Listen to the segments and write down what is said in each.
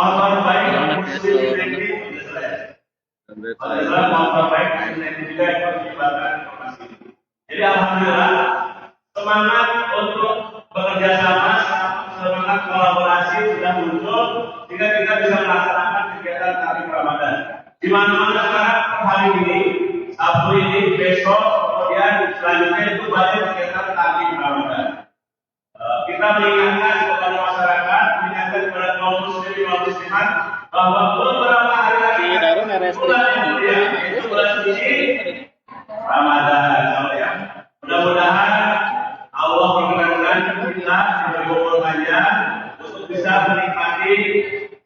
motor baik muslim negeri adalah motor baik muslim negeri juga yang harus diberikan informasi. Jadi alhamdulillah semangat untuk bekerja sama, semangat kolaborasi sudah muncul sehingga kita bisa melaksanakan kegiatan Tarik Ramadan. Di mana-mana sekarang hari ini, Sabtu ini, besok, kemudian selanjutnya itu banyak kegiatan Tarik Ramadan. Kita mengingatkan kepada masyarakat, mengingatkan kepada kaum muslimin dan muslimat bahwa beberapa hari lagi bulan yang mulia, yaitu bulan suci Ramadan. Ya. Mudah-mudahan Allah memberikan kita diberi umur panjang untuk bisa menikmati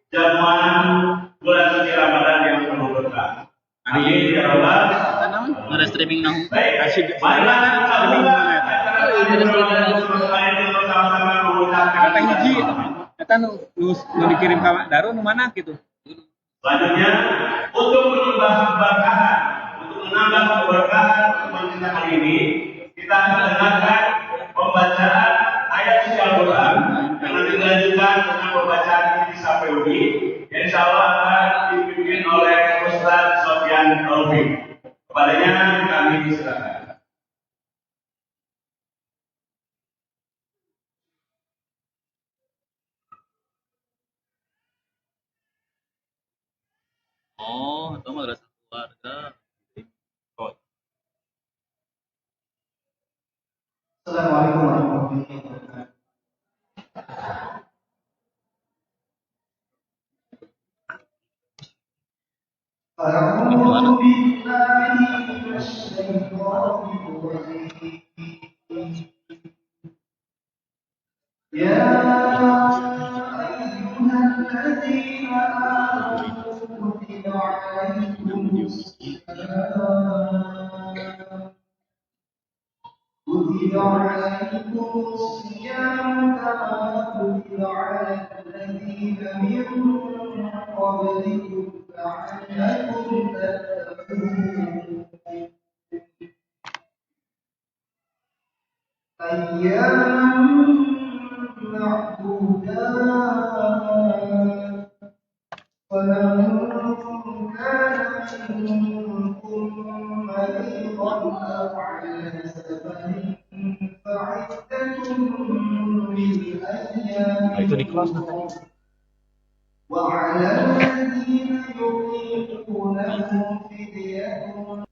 jamuan bulan suci Ramadan yang penuh berkah. Amin ya Allah. Ada streaming nang. Baik, marilah kita buka Kata hiji, eta nu dikirim ka Daru nu mana gitu. Selanjutnya untuk menambah keberkahan teman kita kali ini, kita akan dengarkan pembacaan ayat suci Al-Quran yang nanti dilanjutkan dengan pembacaan kisah PUI yang insya Allah akan dipimpin oleh Ustaz Sofyan Taufik. Kepadanya kami silakan. Oh, itu madrasah keluarga. Assalamualaikum warahmatullahi wabarakatuh. A'udzu billahi minasy syaithanir rajim. Ya ayyuhalladzina amanu kutiba 'alaikumusiyam كتب عليكم الصيام كما كتب على الذين من قبلكم لعلكم تتقون أياما معدودات فمن كان منكم مريضا أو على سفر فعدة من أيام وعلى الذين يطيقونه فدية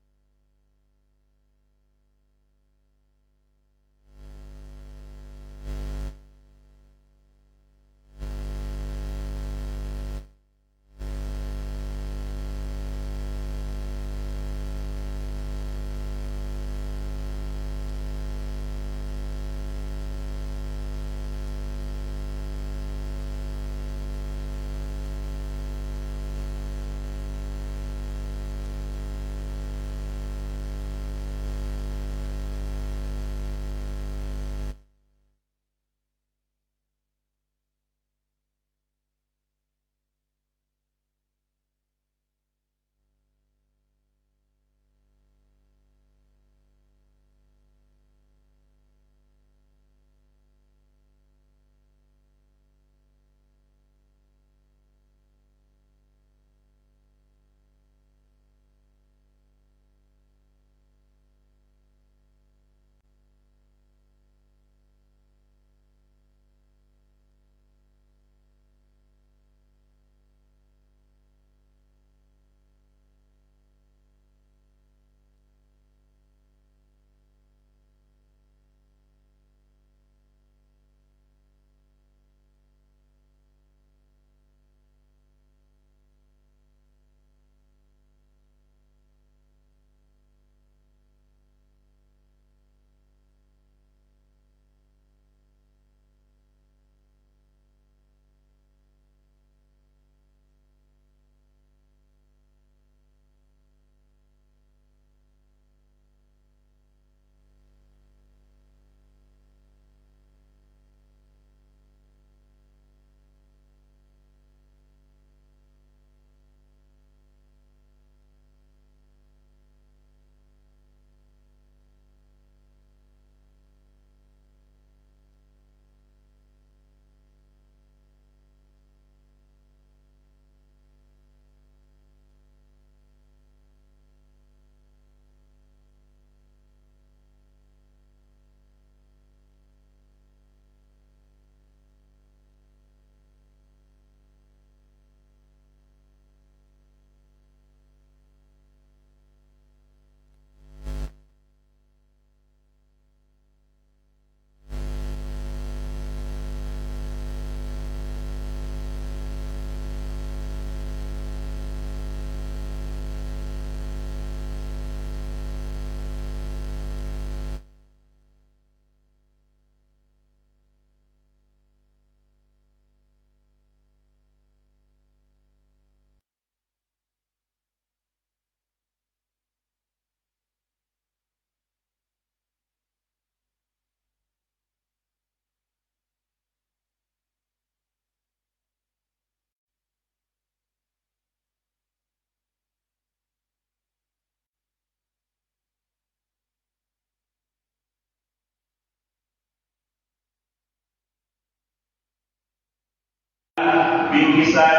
bingkisan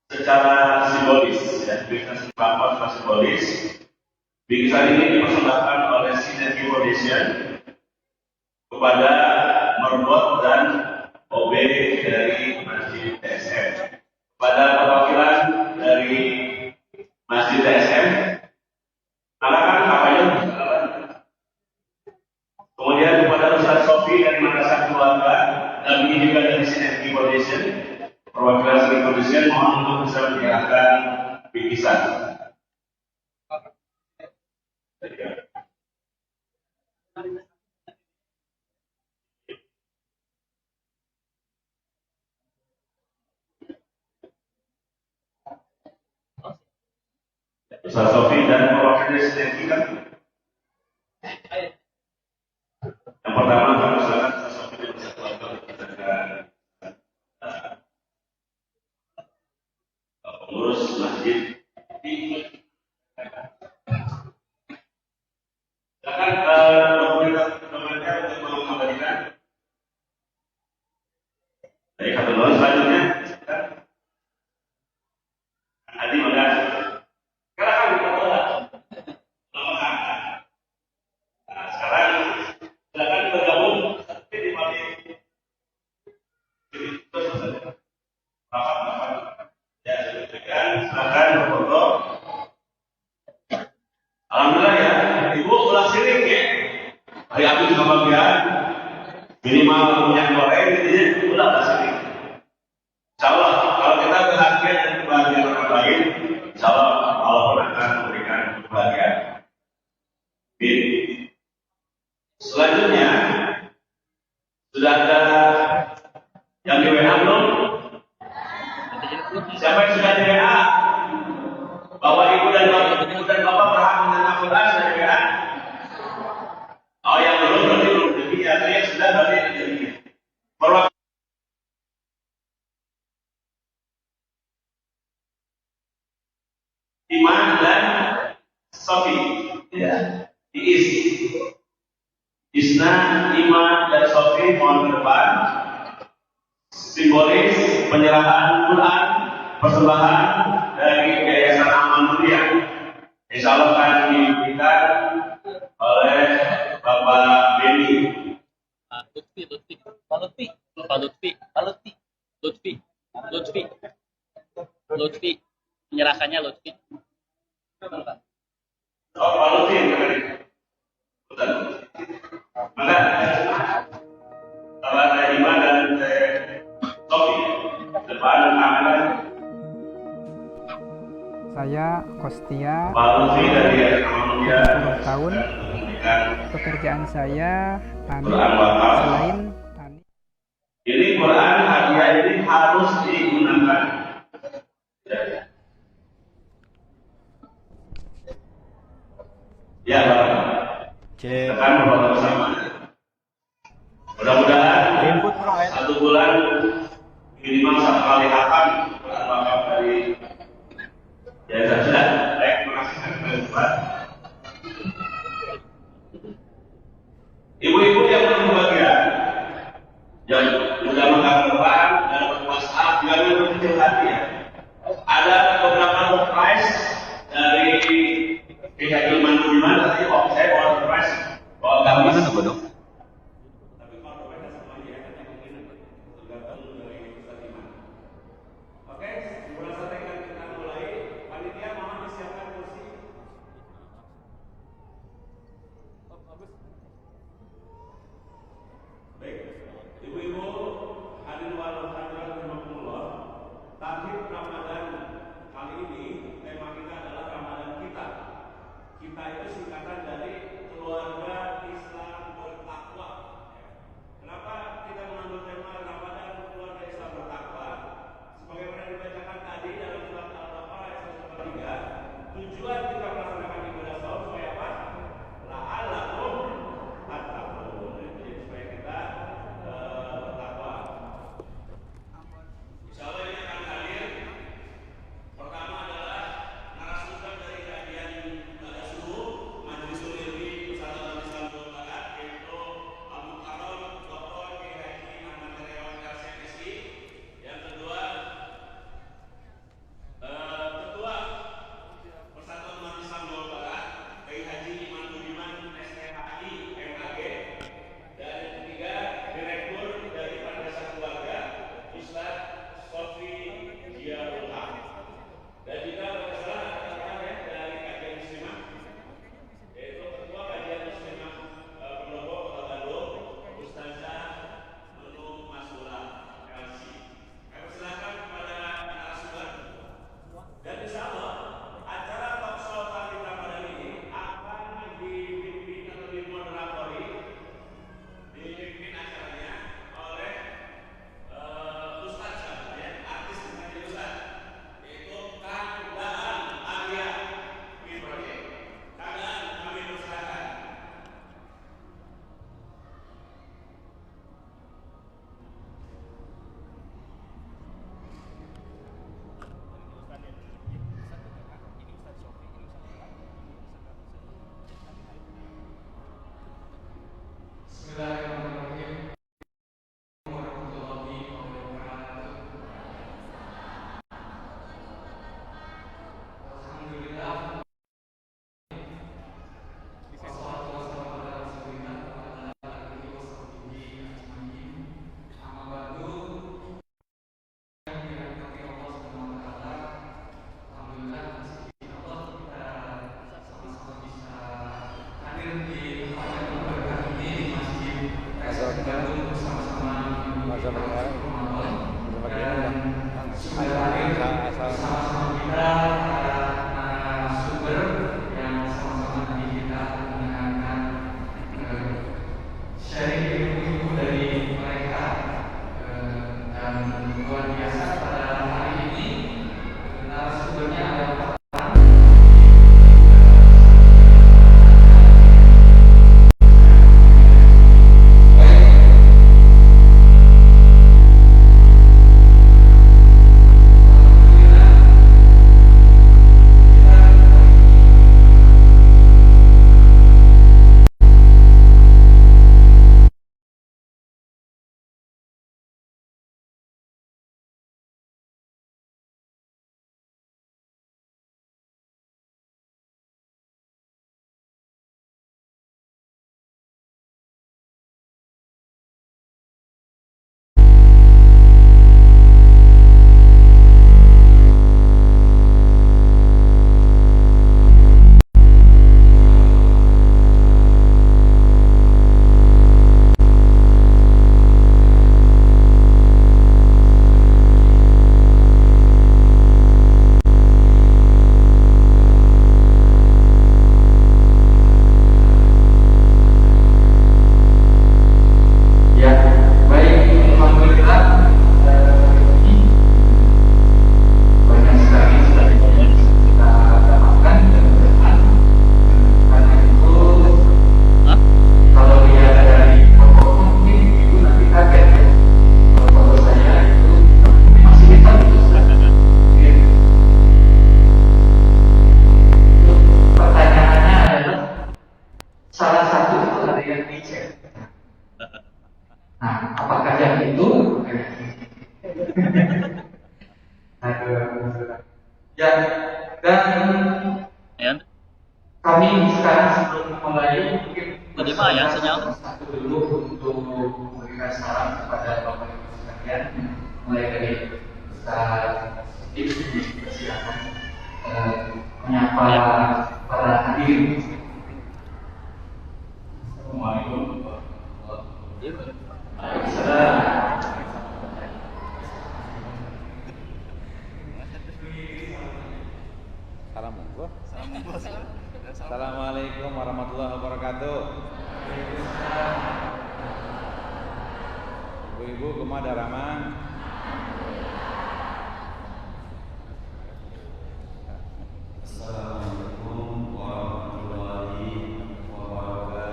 secara simbolis, ya, bingkisan secara simbolis. Bingkisan ini dipersembahkan oleh Synergy Foundation kepada Merbot dan OB dari Masjid TSM. Kepada perwakilan dari Masjid TSM, silakan kapalnya. Kemudian kepada Ustaz Sofi dari Madrasah Keluarga dan ini juga dari Synergy Foundation, perwakilan Synergy Foundation mohon untuk bisa menyerahkan bingkisan. Ustaz Sofi dan perwakilan Synergy kan? Yang pertama kami silakan Ustaz Sofi dan Ustaz Keluarga kita pengurus masjid di silakan dokumennya untuk mengabadikan dari satu tahun selanjutnya. Adi maka sekarang kita mulai. Nah, sekarang silakan bergabung seperti di balik rapat. Ya, silakan berfoto. Alhamdulillah ya, Ibu ulah sirik ya. Hari aku juga bagian minimal minyak goreng gitu ya, ulah sirik. Insyaallah kalau kita bahagia dan kebahagiaan orang lain, insyaallah Allah akan memberikan kebahagiaan. Selanjutnya sudah ada yang di WA belum? Siapa yang sudah di WA? Bapak Ibu dan Bapak berhak menerima Quran dari WA? Oh yang belum berarti belum jadi ya, yang sudah berarti jadi. Iman dan Sofi, ya, Iis, Isna, Iman dan Sofi mohon ke depan. Simbolis penyerahan Quran persembahan dari Yayasan Amal Mulia. Insya Allah akan diberikan oleh Bapak Beni. Lutfi. Menyerahkannya Lutfi. Oh, Pak Lutfi. Betul. Maka kalau ada Iman dan Sofi depan kamera. Saya Kostia, Pak Lutfi dari Amal Mulia. 10 tahun. Pekerjaan saya tani. Quran wakaf. Selain tani, Ini Quran hadiah ini harus digunakan. Ya, Pak. Tekan beberapa bersama. Mudah-mudahan 1 bulan minimal 1 kali hatam Quran wakaf dari Yayasan. Sudah. Baik, terima kasih. Pak. Ibu-ibu yang berbahagia, yang sudah mengatakan dalam WhatsApp, jangan berkecil hati ya. Ada beberapa surprise dari pihak Ilman Budiman, tadi saya bawa surprise, bawa gamis. Mana dong? Tapi kalau berbeda semuanya ya, nanti mungkin tergantung dari Ustaz Iman. Oke, sebelum saatnya kita mulai, panitia mohon disiapkan kursi. Baik, ibu-ibu hadirin wal hadirat rahimakumullah. Tahlil Ramadan kali ini tema kita adalah Ramadan kita. Kita itu singkatan dari Kami sekarang sebelum mulai mungkin Jadi mah ya sinyal. satu dulu untuk memberikan salam kepada Bapak Ibu sekalian, mulai dari Ustaz Ibnu silakan menyapa para hadirin. Assalamualaikum warahmatullahi wabarakatuh. Assalamualaikum warahmatullahi wabarakatuh. Ibu-ibu kemana Rahman? Assalamualaikum warahmatullahi wabarakatuh.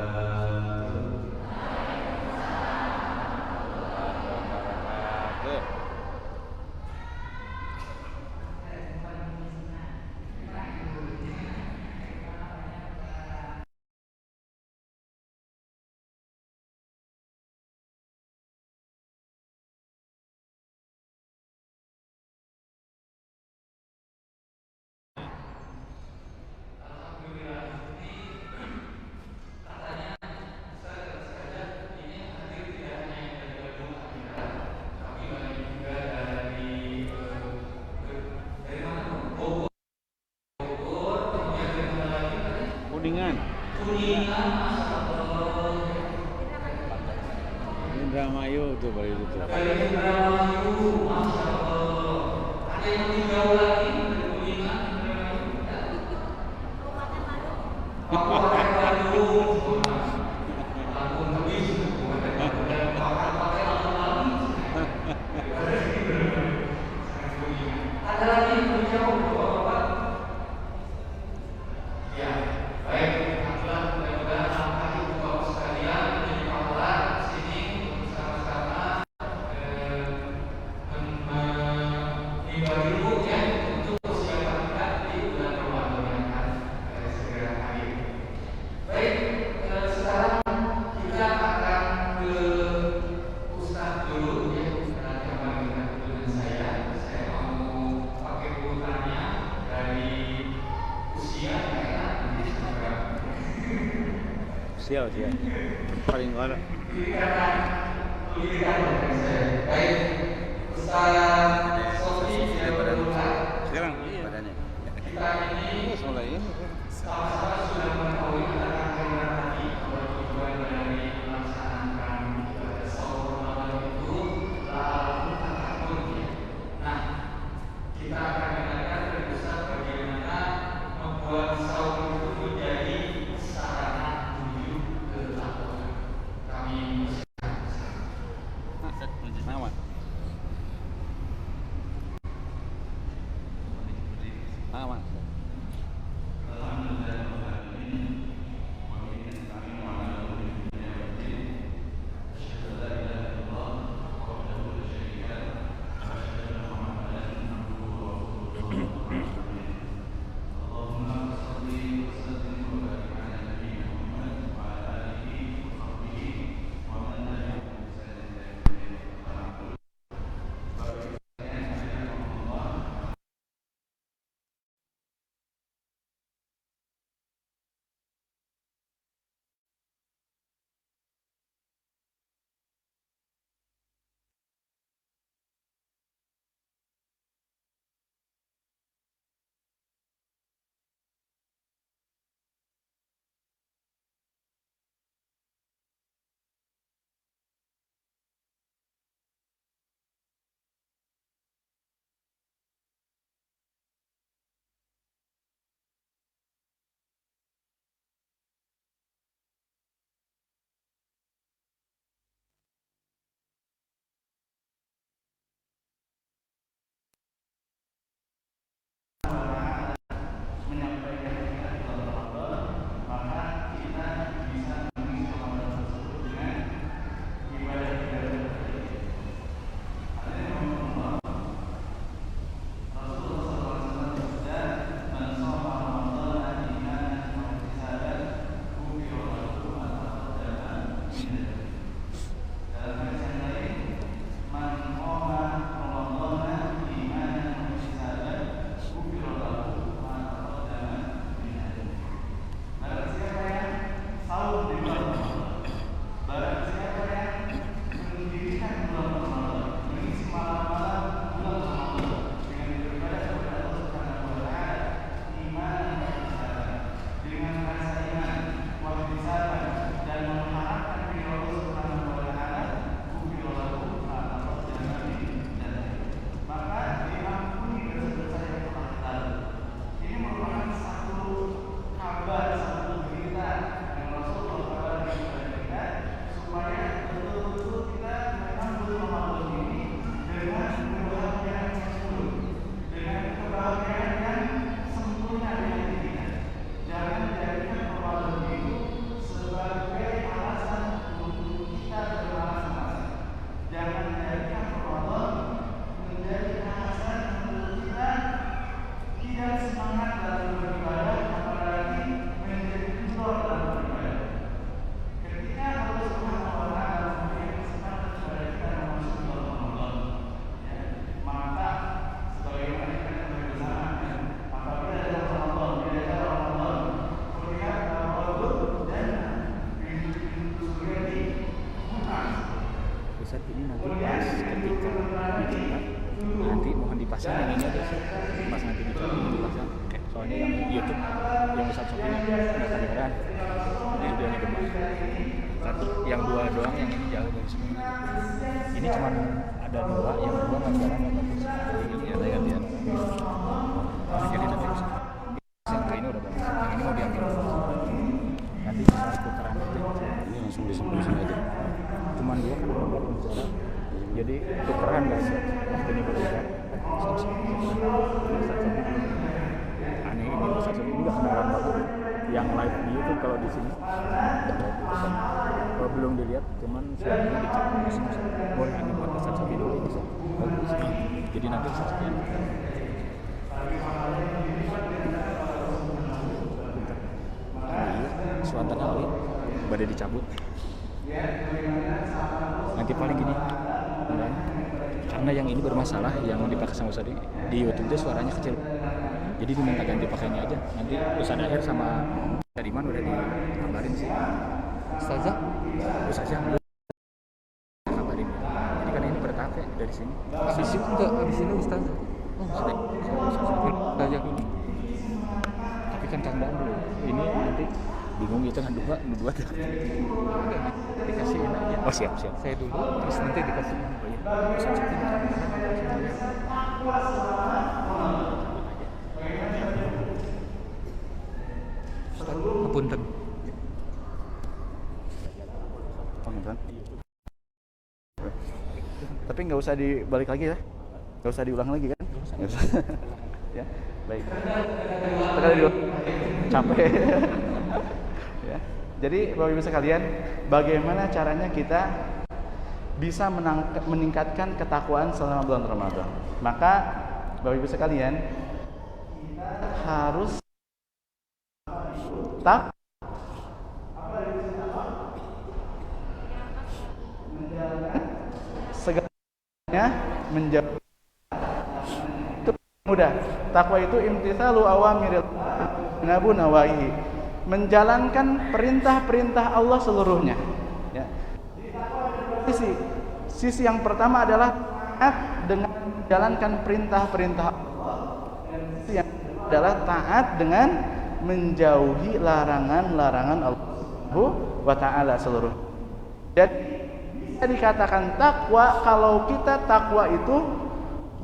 Kuningan. Indramayu tuh baru itu tuh. Sekarang kita akan siap. Paling ada. Sekarang badannya. Terus mulai ini. Nama. Nama. Ustaz, ini nanti pas ketika dicetak nanti mohon dipasang yang ini aja sih, pas nanti dicetak ini dipasang, soalnya yang YouTube yang Ustaz Sofi nggak kedengeran, ini videonya gembang. Yang dua doang, yang ini jauh dari semua. Ini cuma ada dua, yang dua nggak jalan nggak bagus. Ini ada gantian. Jadi nanti yang ini udah bagus, yang ini mau diambil. Nanti kita tukeran aja. Ini langsung disembunyiin aja. Cuman dia kan udah bicara, jadi tukeran guys, waktu ini berbicara. Aneh ini Ustaz Sofi nggak kedengeran bagus. Yang live di YouTube kalau di sini kalau belum dilihat, cuman suaranya dicek boleh aneh buat Ustaz Sofi dulu bisa bagus. Jadi nanti Ustaz Sofi suatan kali badai dicabut nanti paling gini kan? Karena yang ini bermasalah yang dipakai sama Ustaz di YouTube itu suaranya kecil, jadi diminta ganti pakainya aja. Nanti Ustaz Akhir sama Dariman udah dikabarin sih Ustazah kabarin. Jadi kan ini bertahap ya dari sini. Habis itu enggak, habis ini Ustazah. Oh sudah. Ustazah dulu. Tapi kan candaan dulu. Ini nanti bingung gitu kan dua tuh. Dikasihin aja. Oh siap. Saya dulu, terus nanti dikasihin. Oh iya. Ustazah ini Punten. Punten. Tapi nggak usah dibalik lagi ya, nggak usah diulang lagi kan? Nggak usah. Ya, baik. Sekali dulu. Capek. Ya. Jadi Bapak Ibu sekalian, bagaimana caranya kita bisa meningkatkan ketakwaan selama bulan Ramadan? Maka Bapak Ibu sekalian, kita harus segalanya menjauh itu mudah. Takwa itu imtitsalu awamiril nabu nawahi, menjalankan perintah-perintah Allah seluruhnya. Ya. Sisi yang pertama adalah taat dengan menjalankan perintah-perintah Allah. Sisi yang adalah taat dengan menjauhi larangan-larangan Allah wa ta'ala seluruh. Jadi bisa dikatakan takwa kalau kita takwa itu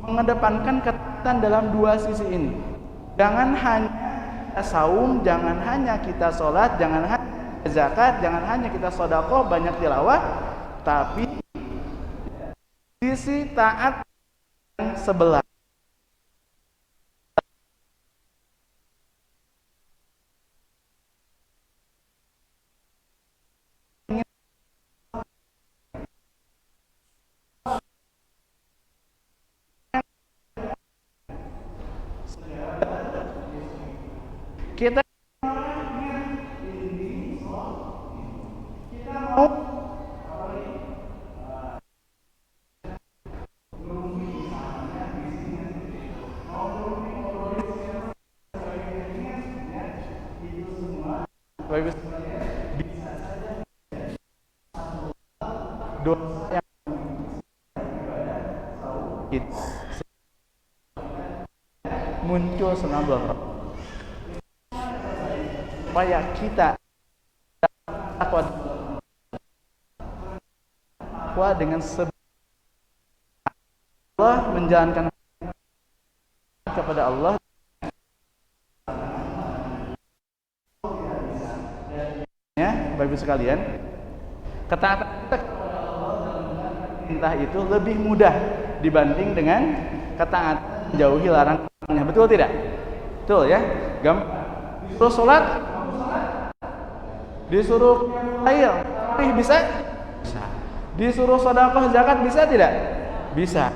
mengedepankan ketaatan dalam dua sisi ini. Jangan hanya kita saum, jangan hanya kita sholat, jangan hanya zakat, jangan hanya kita sedekah banyak tilawah, tapi sisi taat yang sebelah. Kita mau dosa yang kita muncul senabel supaya kita takwa dengan Allah, menjalankan kepada Allah ya, Bapak Ibu sekalian, ketaatan kita perintah itu lebih mudah dibanding dengan ketaatan menjauhi larangannya. Betul tidak? Betul ya? Disuruh sholat, disuruh air, bisa? Bisa. Disuruh sedekah zakat bisa tidak? Bisa.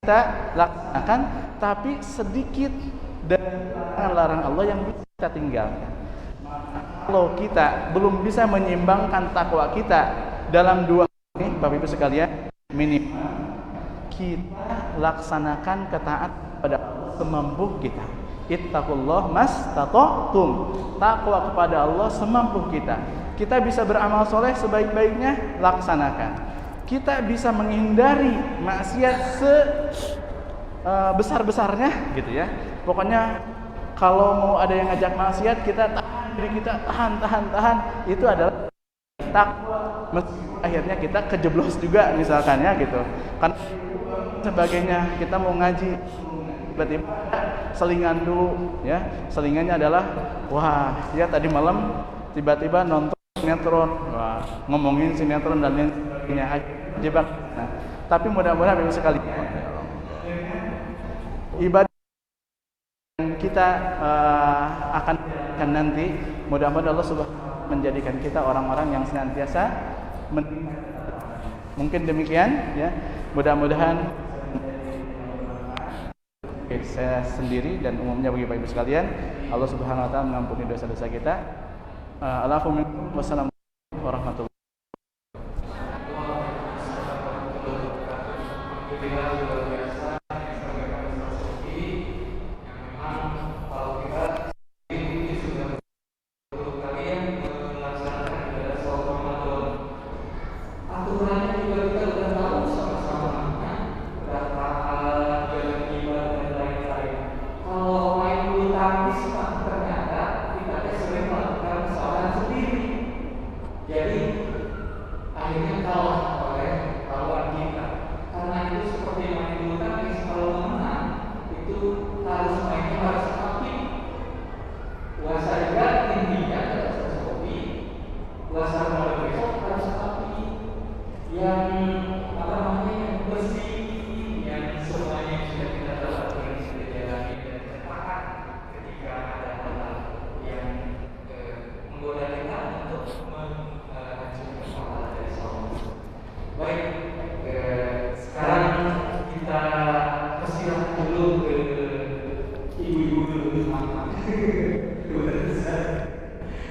Kita laksanakan, tapi sedikit dari larang Allah yang bisa kita tinggalkan. Kalau kita belum bisa menyeimbangkan takwa kita dalam dua ini, Bapak Ibu sekalian, minimal kita laksanakan ketaatan pada Allah semampu kita. Ittaqullah mastata'tum. Takwa kepada Allah semampu kita. Kita bisa beramal soleh sebaik-baiknya, laksanakan. Kita bisa menghindari maksiat sebesar-besarnya gitu ya. Pokoknya kalau mau ada yang ngajak maksiat, kita tahan diri kita, tahan. Itu adalah takwa. Akhirnya kita kejeblos juga misalkan ya gitu. Kan sebagainya, kita mau ngaji tiba-tiba selingan dulu ya. Selingannya adalah wah, ya tadi malam tiba-tiba nonton sinetron, wah, ngomongin sinetron dan lain sebagainya, jebak. Nah, tapi mudah-mudahan Bapak sekali ibadah yang kita akan nanti, mudah-mudahan Allah Subhanahu menjadikan kita orang-orang yang senantiasa mungkin demikian ya. Mudah-mudahan saya sendiri dan umumnya bagi Bapak Ibu sekalian, Allah Subhanahu wa taala mengampuni dosa-dosa kita. Wassalamualaikum warahmatullahi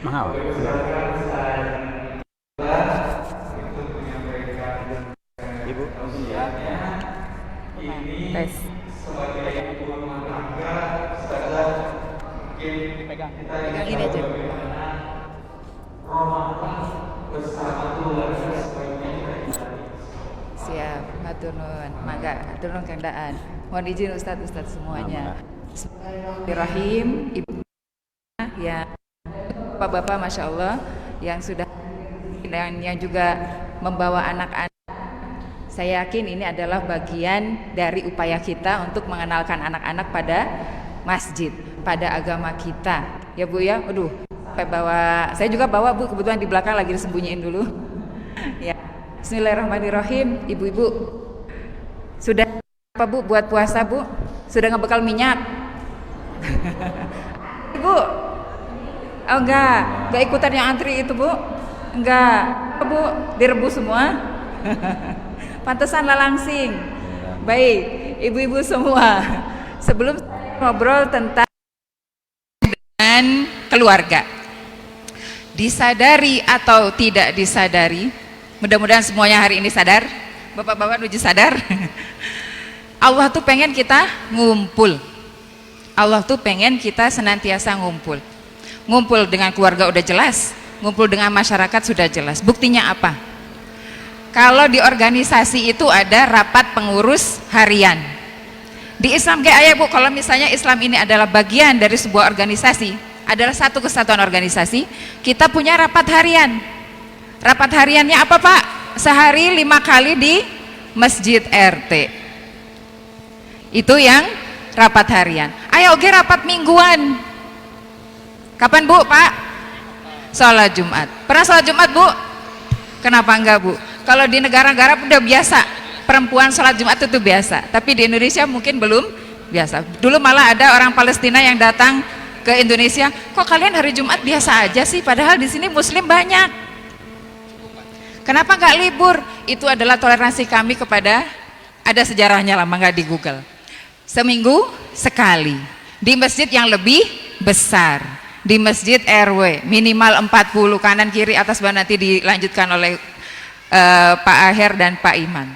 mahal. Ibu, Tes. Pegangin aja. Siap, matur nuwun. Mangga, matur nuwun Kang Daan. Mohon izin Ustadz semuanya. Bismillahirrahmanirrahim. Ibu ya, Bapak-bapak, masya Allah, yang sudah dan yang juga membawa anak-anak. Saya yakin ini adalah bagian dari upaya kita untuk mengenalkan anak-anak pada masjid, pada agama kita. Ya Bu ya, aduh, saya juga bawa Bu, kebetulan di belakang lagi disembunyiin dulu. Ya, Bismillahirrahmanirrahim. Ibu-ibu, sudah apa Bu buat puasa Bu? Sudah ngebekal minyak? Ibu, oh enggak ikutan yang antri itu Bu? Enggak, Bu, direbus semua? Pantesan lalangsing. Baik, ibu-ibu semua, sebelum ngobrol tentang dengan keluarga, disadari atau tidak disadari, mudah-mudahan semuanya hari ini sadar, bapak-bapak menuju sadar. Allah tuh pengen kita ngumpul. Allah tuh pengen kita senantiasa ngumpul. Ngumpul dengan keluarga udah jelas, ngumpul dengan masyarakat sudah jelas. Buktinya apa? Kalau di organisasi itu ada rapat pengurus harian. Di Islam kayak ayah Bu, kalau misalnya Islam ini adalah bagian dari sebuah organisasi, adalah satu kesatuan organisasi, kita punya rapat harian. Rapat hariannya apa Pak? Sehari 5 kali di Masjid RT. Itu yang rapat harian. Ayo oke rapat mingguan. Kapan Bu Pak? Sholat Jumat. Pernah sholat Jumat Bu? Kenapa enggak Bu? Kalau di negara-negara udah biasa, perempuan sholat Jumat itu biasa. Tapi di Indonesia mungkin belum biasa. Dulu malah ada orang Palestina yang datang ke Indonesia, kok kalian hari Jumat biasa aja sih? Padahal di sini Muslim banyak. Kenapa nggak libur? Itu adalah toleransi kami kepada, ada sejarahnya lah, nggak di Google. Seminggu sekali di masjid yang lebih besar, di masjid RW minimal 40 kanan kiri atas bawah, nanti dilanjutkan oleh Pak Aher dan Pak Iman.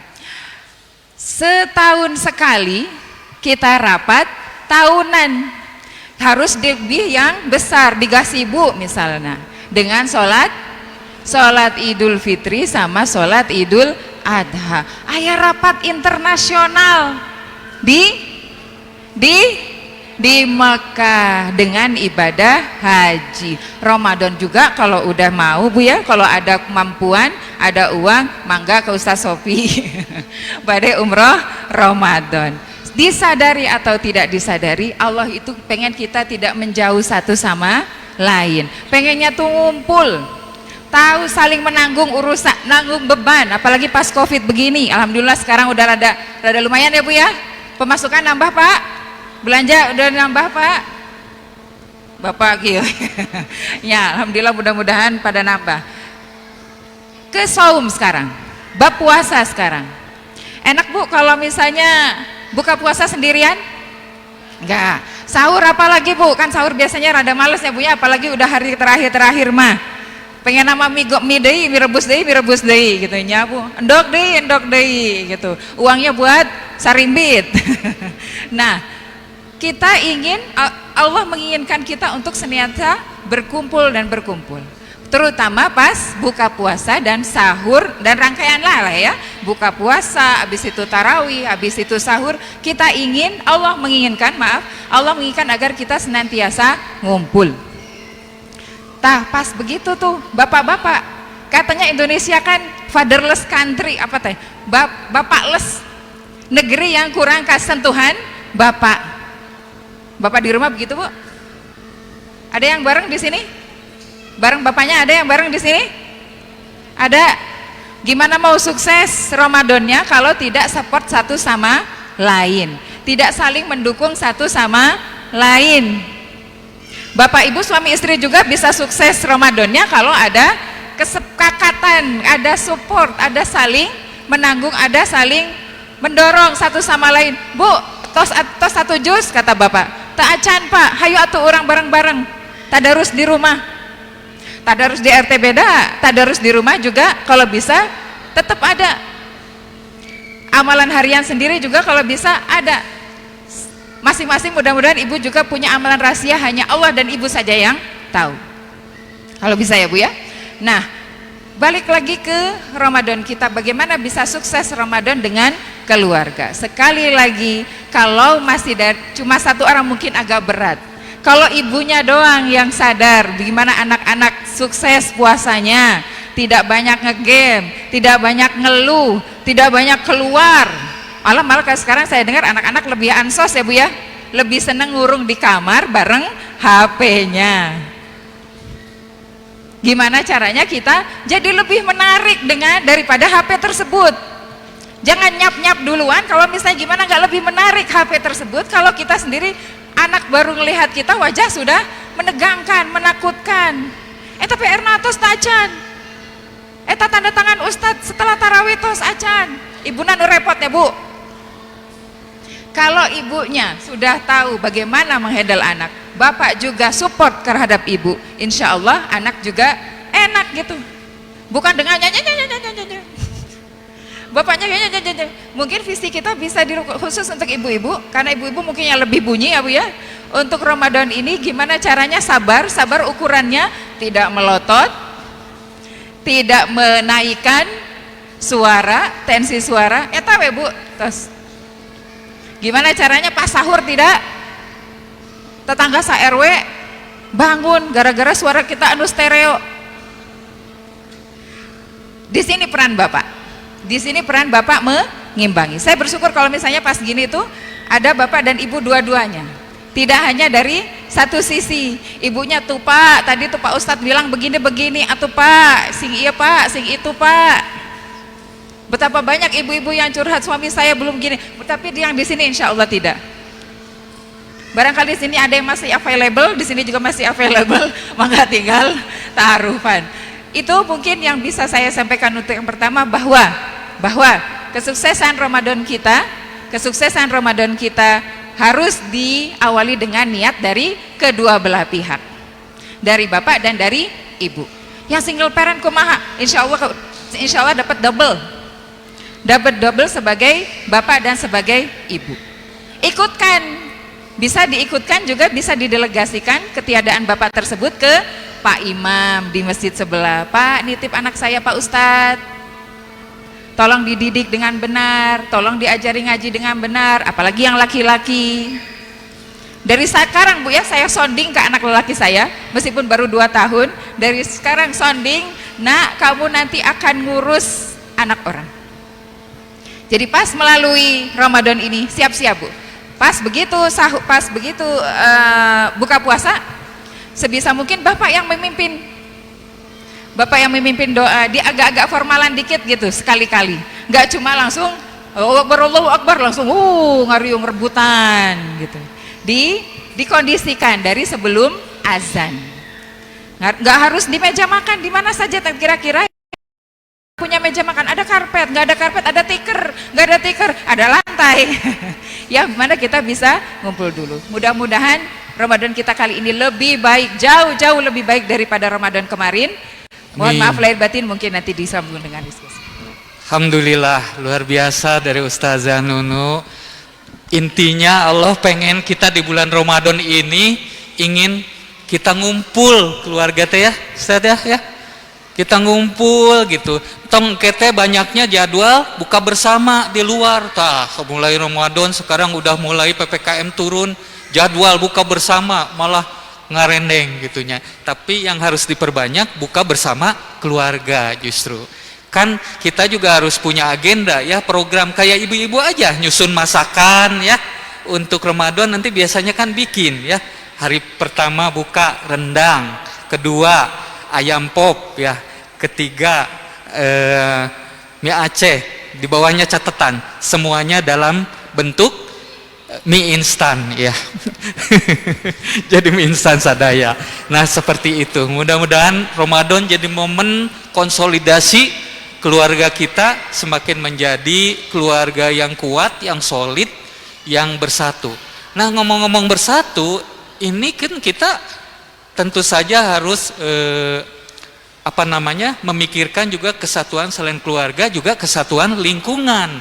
Setahun sekali kita rapat tahunan, harus lebih yang besar, di gazebo misalnya, dengan sholat Idul Fitri sama sholat Idul Adha. Ayah rapat internasional di Mekah dengan ibadah haji. Ramadan juga kalau udah mau Bu ya, kalau ada kemampuan, ada uang, mangga ke Ustaz Sofi pada umroh Ramadan. Disadari atau tidak disadari, Allah itu pengen kita tidak menjauh satu sama lain. Pengennya tuh ngumpul, tahu saling menanggung urusan, nanggung beban, apalagi pas Covid begini. Alhamdulillah sekarang udah rada lumayan ya Bu ya. Pemasukan nambah Pak, belanja udah nambah Pak, Bapak gitu. Ya alhamdulillah, mudah-mudahan pada nambah. Ke saum sekarang, bab puasa sekarang. Enak Bu kalau misalnya buka puasa sendirian? Enggak, Sahur apalagi Bu, kan sahur biasanya rada males ya Bu ya, apalagi udah hari terakhir mah. Pengen nama mie deui, mie rebus deui gitu nya Bu. Endog deui gitu. Uangnya buat sarimbit. Nah, kita ingin, Allah menginginkan kita untuk senantiasa berkumpul dan berkumpul. Terutama pas buka puasa dan sahur dan rangkaian lah ya. Buka puasa, habis itu tarawih, habis itu sahur, kita ingin, Allah menginginkan agar kita senantiasa ngumpul. Tah, pas begitu tuh, bapak-bapak, katanya Indonesia kan fatherless country, apa teh? Bapak-less, negeri yang kurang kesentuhan bapak. Bapak di rumah begitu Bu? Ada yang bareng di sini? Bareng bapaknya ada yang bareng di sini? Ada. Gimana mau sukses Ramadannya kalau tidak support satu sama lain, tidak saling mendukung satu sama lain? Bapak ibu suami istri juga bisa sukses Ramadannya kalau ada kesepakatan, ada support, ada saling menanggung, ada saling mendorong satu sama lain. Bu, tos satu jus kata bapak. Tak acan Pak, hayu atuh orang bareng-bareng. Tadarus di rumah. Tadarus di RT beda, tadarus di rumah juga kalau bisa tetap ada. Amalan harian sendiri juga kalau bisa ada. Masing-masing mudah-mudahan ibu juga punya amalan rahasia, hanya Allah dan ibu saja yang tahu. Kalau bisa ya Bu ya. Nah, balik lagi ke Ramadan kita, bagaimana bisa sukses Ramadan dengan keluarga. Sekali lagi, kalau masih cuma satu orang mungkin agak berat. Kalau ibunya doang yang sadar bagaimana anak-anak sukses puasanya, tidak banyak ngegame, tidak banyak ngeluh, tidak banyak keluar. Malah sekarang saya dengar anak-anak lebih ansos ya Bu ya, lebih seneng ngurung di kamar bareng HP-nya. Gimana caranya kita jadi lebih menarik daripada HP tersebut? Jangan nyap-nyap duluan, kalau misalnya gimana nggak lebih menarik HP tersebut kalau kita sendiri anak baru ngelihat kita wajah sudah menegangkan, menakutkan. Eta PR natos tacan. Eta tanda tangan Ustadz setelah tarawih tos acan. Ibuna nu repot ya Bu. Kalau ibunya sudah tahu bagaimana menghandle anak, bapak juga support terhadap ibu, insya Allah anak juga enak gitu. Bukan dengan nyanyi. Bapaknya nyanyi. Mungkin visi kita bisa khusus untuk ibu-ibu, karena ibu-ibu mungkin yang lebih bunyi ya Bu ya. Untuk Ramadan ini gimana caranya sabar ukurannya tidak melotot, tidak menaikkan suara, tensi suara. Eta we Bu, tos. Gimana caranya pas sahur tidak tetangga sa-RW bangun gara-gara suara kita anu stereo. Di sini peran Bapak. Di sini peran Bapak mengimbangi. Saya bersyukur kalau misalnya pas gini tuh ada Bapak dan Ibu dua-duanya. Tidak hanya dari satu sisi. Ibunya tuh Pak, tadi tuh Pak Ustadz bilang begini-begini, atuh Pak, sing iya Pak, sing itu Pak. Betapa banyak ibu-ibu yang curhat, suami saya belum gini, tapi yang di sini insya Allah tidak. Barangkali di sini ada yang masih available, di sini juga masih available, maka tinggal taruhan. Itu mungkin yang bisa saya sampaikan untuk yang pertama, bahwa kesuksesan Ramadan kita harus diawali dengan niat dari kedua belah pihak, dari bapak dan dari ibu. Yang single parent kumaha, insya Allah dapat double sebagai bapak dan sebagai ibu. Ikutkan, bisa diikutkan juga bisa didelegasikan ketiadaan bapak tersebut ke Pak Imam di masjid sebelah. Pak, nitip anak saya Pak Ustadz, tolong dididik dengan benar, tolong diajari ngaji dengan benar, apalagi yang laki-laki. Dari sekarang Bu ya, saya sounding ke anak lelaki saya, meskipun baru 2 tahun, dari sekarang sounding, nak kamu nanti akan ngurus anak orang. Jadi pas melalui Ramadan ini siap-siap Bu. Pas begitu buka puasa, sebisa mungkin bapak yang memimpin. Bapak yang memimpin doa, dia agak-agak formalan dikit gitu sekali-kali. Nggak cuma langsung Allahu Akbar langsung ngariung rebutan gitu. Dikondisikan dari sebelum azan. Nggak harus di meja makan, di mana saja kira-kira punya meja makan, ada karpet, nggak ada karpet, ada tikar, nggak ada tikar, ada lantai. yang mana kita bisa ngumpul dulu. Mudah-mudahan Ramadan kita kali ini lebih baik, jauh-jauh lebih baik daripada Ramadan kemarin. Mohon maaf lahir batin, mungkin nanti disambung dengan diskusi. Alhamdulillah, luar biasa dari Ustazah Nunu. Intinya Allah pengen kita di bulan Ramadan ini ingin kita ngumpul keluarga teh ya, Ustaz ya. Kita ngumpul gitu. Tong kete banyaknya jadwal buka bersama di luar. Tah, mulai Ramadan sekarang udah mulai PPKM turun, jadwal buka bersama malah ngarendeng gitunya. Tapi yang harus diperbanyak buka bersama keluarga justru. Kan kita juga harus punya agenda ya, program kayak ibu-ibu aja nyusun masakan ya. Untuk Ramadan nanti biasanya kan bikin ya. Hari pertama buka rendang, kedua ayam pop ya, ketiga mie Aceh, di bawahnya catatan semuanya dalam bentuk mie instan ya. Jadi mie instan sadaya. Nah seperti itu, mudah-mudahan Ramadan jadi momen konsolidasi keluarga kita semakin menjadi keluarga yang kuat, yang solid, yang bersatu. Nah ngomong-ngomong bersatu, ini kan kita tentu saja harus memikirkan juga kesatuan selain keluarga, juga kesatuan lingkungan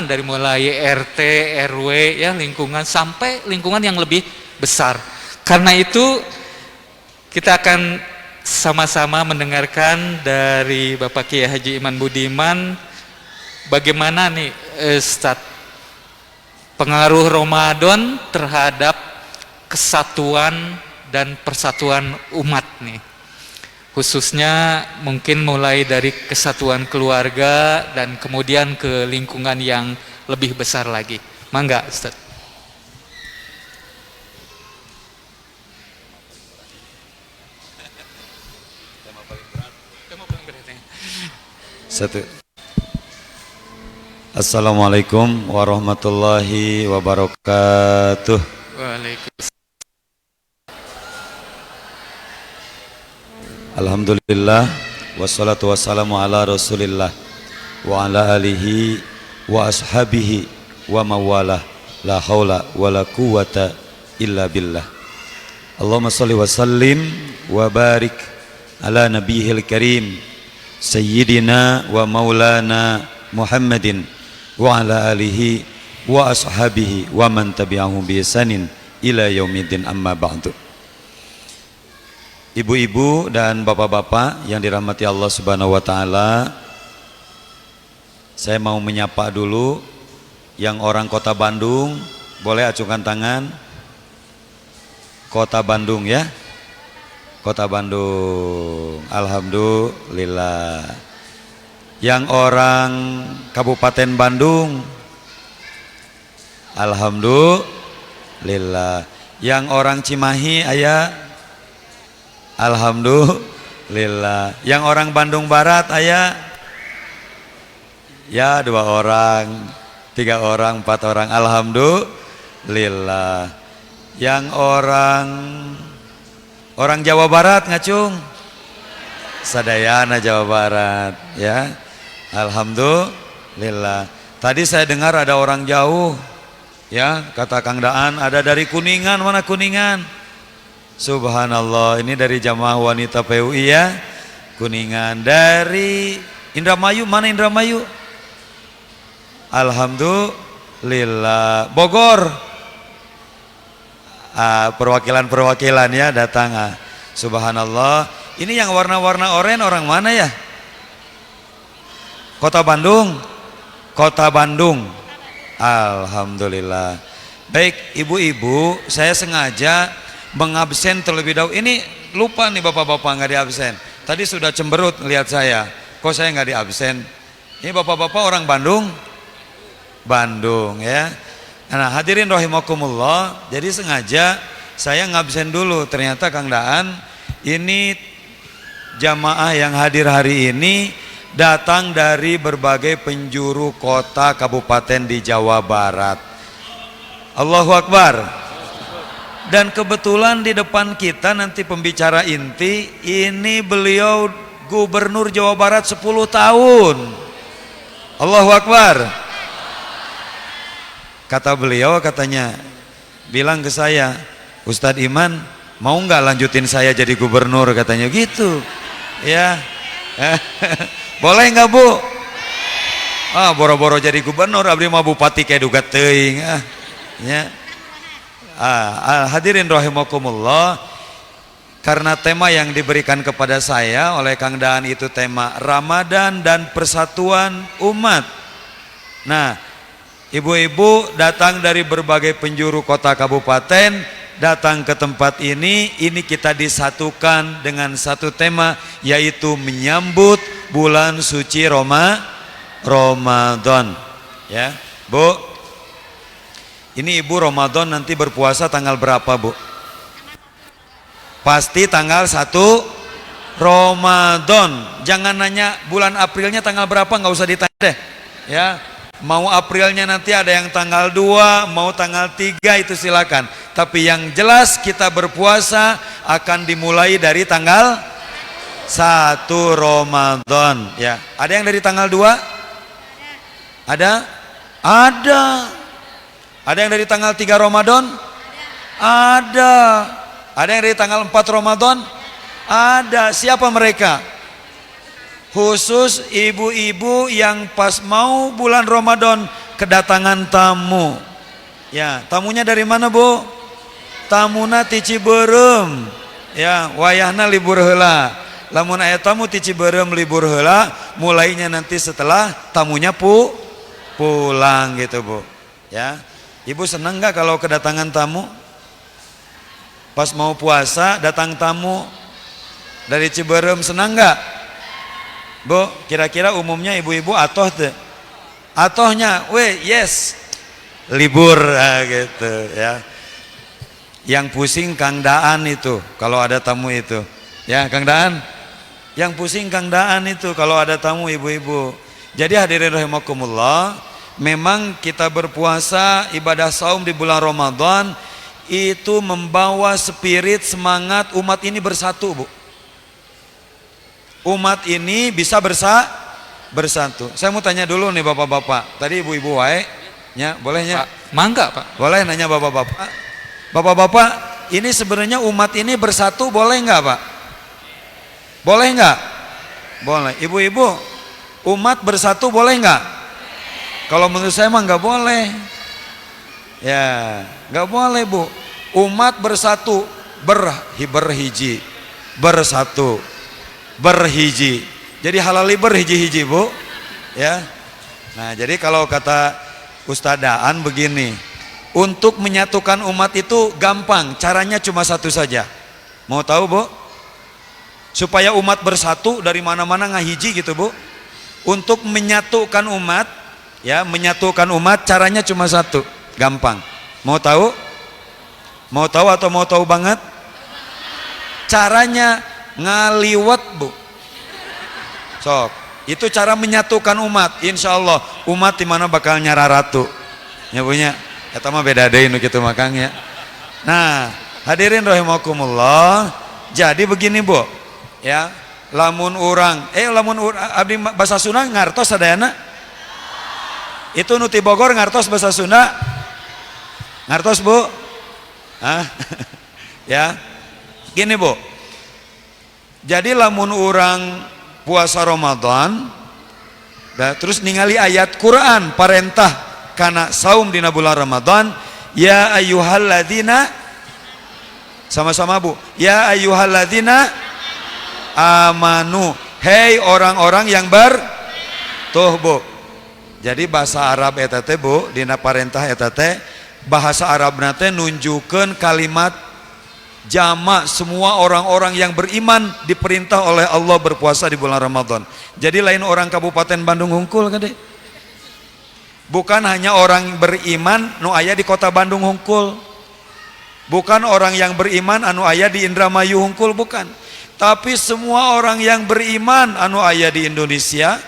dari mulai RT, RW ya, lingkungan sampai lingkungan yang lebih besar. Karena itu kita akan sama-sama mendengarkan dari Bapak Kiai Haji Iman Budiman bagaimana nih Ustaz pengaruh Ramadan terhadap kesatuan dan persatuan umat nih, khususnya mungkin mulai dari kesatuan keluarga dan kemudian ke lingkungan yang lebih besar lagi. Mangga Ustaz. Satu. Assalamualaikum warahmatullahi wabarakatuh. Waalaikumsalam. Alhamdulillah wassalatu wassalamu ala Rasulillah wa ala alihi wa ashabihi wa mawalah, la haula wa la quwata illa billah. Allahumma shalli wa sallim wa barik ala nabiyil karim Sayyidina wa maulana Muhammadin wa ala alihi wa ashabihi wa man tabi'ahum bi ihsanin ila yaumiddin, amma ba'du. Ibu-ibu dan bapak-bapak yang dirahmati Allah Subhanahu wa taala, saya mau menyapa dulu yang orang Kota Bandung, boleh acungkan tangan. Kota Bandung ya. Kota Bandung, alhamdulillah. Yang orang Kabupaten Bandung, alhamdulillah. Yang orang Cimahi aya, alhamdulillah. Yang orang Bandung Barat aya, ya 2 orang, 3 orang, 4 orang, alhamdulillah. Yang orang Jawa Barat ngacung, sadayana Jawa Barat ya, alhamdulillah. Tadi saya dengar ada orang jauh ya, kata Kang Daan ada dari Kuningan. Mana Kuningan? Subhanallah, ini dari jamaah wanita PUI ya, Kuningan. Dari Indramayu, mana Indramayu? Alhamdulillah. Bogor, perwakilan ya datang. Subhanallah. Ini yang warna-warna oranye orang mana ya? Kota Bandung. Kota Bandung. Alhamdulillah. Baik ibu-ibu, saya sengaja mengabsen terlebih dahulu. Ini lupa nih bapak-bapak nggak diabsen. Tadi sudah cemberut lihat saya. Kok saya nggak diabsen? Ini bapak-bapak orang Bandung. Bandung ya. Nah hadirin rahimakumullah, jadi sengaja saya ngabsen dulu. Ternyata Kang Daan ini jamaah yang hadir hari ini datang dari berbagai penjuru kota kabupaten di Jawa Barat. Allahu Akbar. Dan kebetulan di depan kita nanti pembicara inti ini beliau Gubernur Jawa Barat 10 tahun. Allahu Akbar. Kata beliau, katanya, bilang ke saya, Ustadz Iman, mau nggak lanjutin saya jadi gubernur, katanya gitu. Ya, boleh nggak Bu? Boro-boro jadi gubernur, abdi mah bupati kayak duga teuing. Ya. Hadirin rahimakumullah, karena tema yang diberikan kepada saya oleh Kang Daan itu tema Ramadan dan persatuan umat. Nah, ibu-ibu datang dari berbagai penjuru kota kabupaten, datang ke tempat ini kita disatukan dengan satu tema, yaitu menyambut bulan suci Ramadan. Ya, Bu. Ini Ibu Ramadan nanti berpuasa tanggal berapa, Bu? Pasti tanggal 1 Ramadan. Jangan nanya bulan Aprilnya tanggal berapa, nggak usah ditanya deh. Ya, mau Aprilnya nanti ada yang tanggal 2, mau tanggal 3, itu silakan. Tapi yang jelas kita berpuasa akan dimulai dari tanggal 1 Ramadan. Ya, ada yang dari tanggal 2? Ada? Ada. Ada yang dari tanggal 3 Ramadan? Ada. Ada yang dari tanggal 4 Ramadan? Ada. Siapa mereka? Khusus ibu-ibu yang pas mau bulan Ramadan kedatangan tamu. Ya, tamunya dari mana, Bu? Tamuna ti Ciberem. Ya, wayahna libur heula. Lamun aya tamu ti Ciberem libur heula, mulainya nanti setelah tamunya pulang gitu, Bu. Ya. Ibu senang nggak kalau kedatangan tamu? Pas mau puasa datang tamu dari Ciberem, senang nggak? Bu, kira-kira umumnya ibu-ibu atoh tuh? Atohnya, yes, libur gitu ya. Yang pusing Kang Daan itu kalau ada tamu itu, ya Kang Daan. Yang pusing Kang Daan itu kalau ada tamu ibu-ibu. Jadi hadirin rahimakumullah, memang kita berpuasa ibadah saum di bulan Ramadan itu membawa spirit semangat umat ini bersatu, Bu. Umat ini bisa bersatu. Saya mau tanya dulu nih bapak-bapak. Tadi ibu-ibu wae, ya bolehnya? Mangga Pak. Boleh nanya bapak-bapak. Bapak-bapak, ini sebenarnya umat ini bersatu boleh nggak, Pak? Boleh nggak? Boleh. Ibu-ibu, umat bersatu boleh nggak? Kalau menurut saya mah nggak boleh. Ya, nggak boleh, Bu. Umat bersatu, berhiji, bersatu, berhiji. Jadi halali berhiji-hiji, Bu. Ya. Nah, jadi kalau kata Ustadz Daan begini, untuk menyatukan umat itu gampang, caranya cuma satu saja. Mau tahu, Bu? Supaya umat bersatu dari mana-mana ngahiji gitu, Bu. Untuk menyatukan umat, ya, menyatukan umat caranya cuma satu, gampang. Mau tahu? Mau tahu atau mau tahu banget? Caranya ngaliwat, Bu. Sok, itu cara menyatukan umat. Insya Allah umat di mana bakal nyararatu. Ya punya, eta mah beda deui nu kitu makang ya. Nah, hadirin rahimakumullah. Jadi begini, Bu. Ya, lamun abdi bahasa Sunda ngartos sadayana. Itu nu ti Bogor ngartos bahasa Sunda. Ngartos, Bu? Hah? Ya. Gini, Bu. Jadi lamun orang puasa Ramadan, terus ningali ayat Quran parentah kana saum dina bulan Ramadan, ya ayyuhalladzina, sama-sama, Bu, ya ayyuhalladzina amanu, hei orang-orang yang tuh, Bu. Jadi bahasa Arab eta teh, Bu, dina parentah eta teh bahasa Arabna teh nunjukeun kalimat jamak, semua orang-orang yang beriman diperintah oleh Allah berpuasa di bulan Ramadan. Jadi lain orang Kabupaten Bandung Hungkul kade. Bukan hanya orang beriman nu aya di kota Bandung Hungkul. Bukan orang yang beriman anu aya di Indramayu Hungkul, bukan. Tapi semua orang yang beriman anu aya di Indonesia,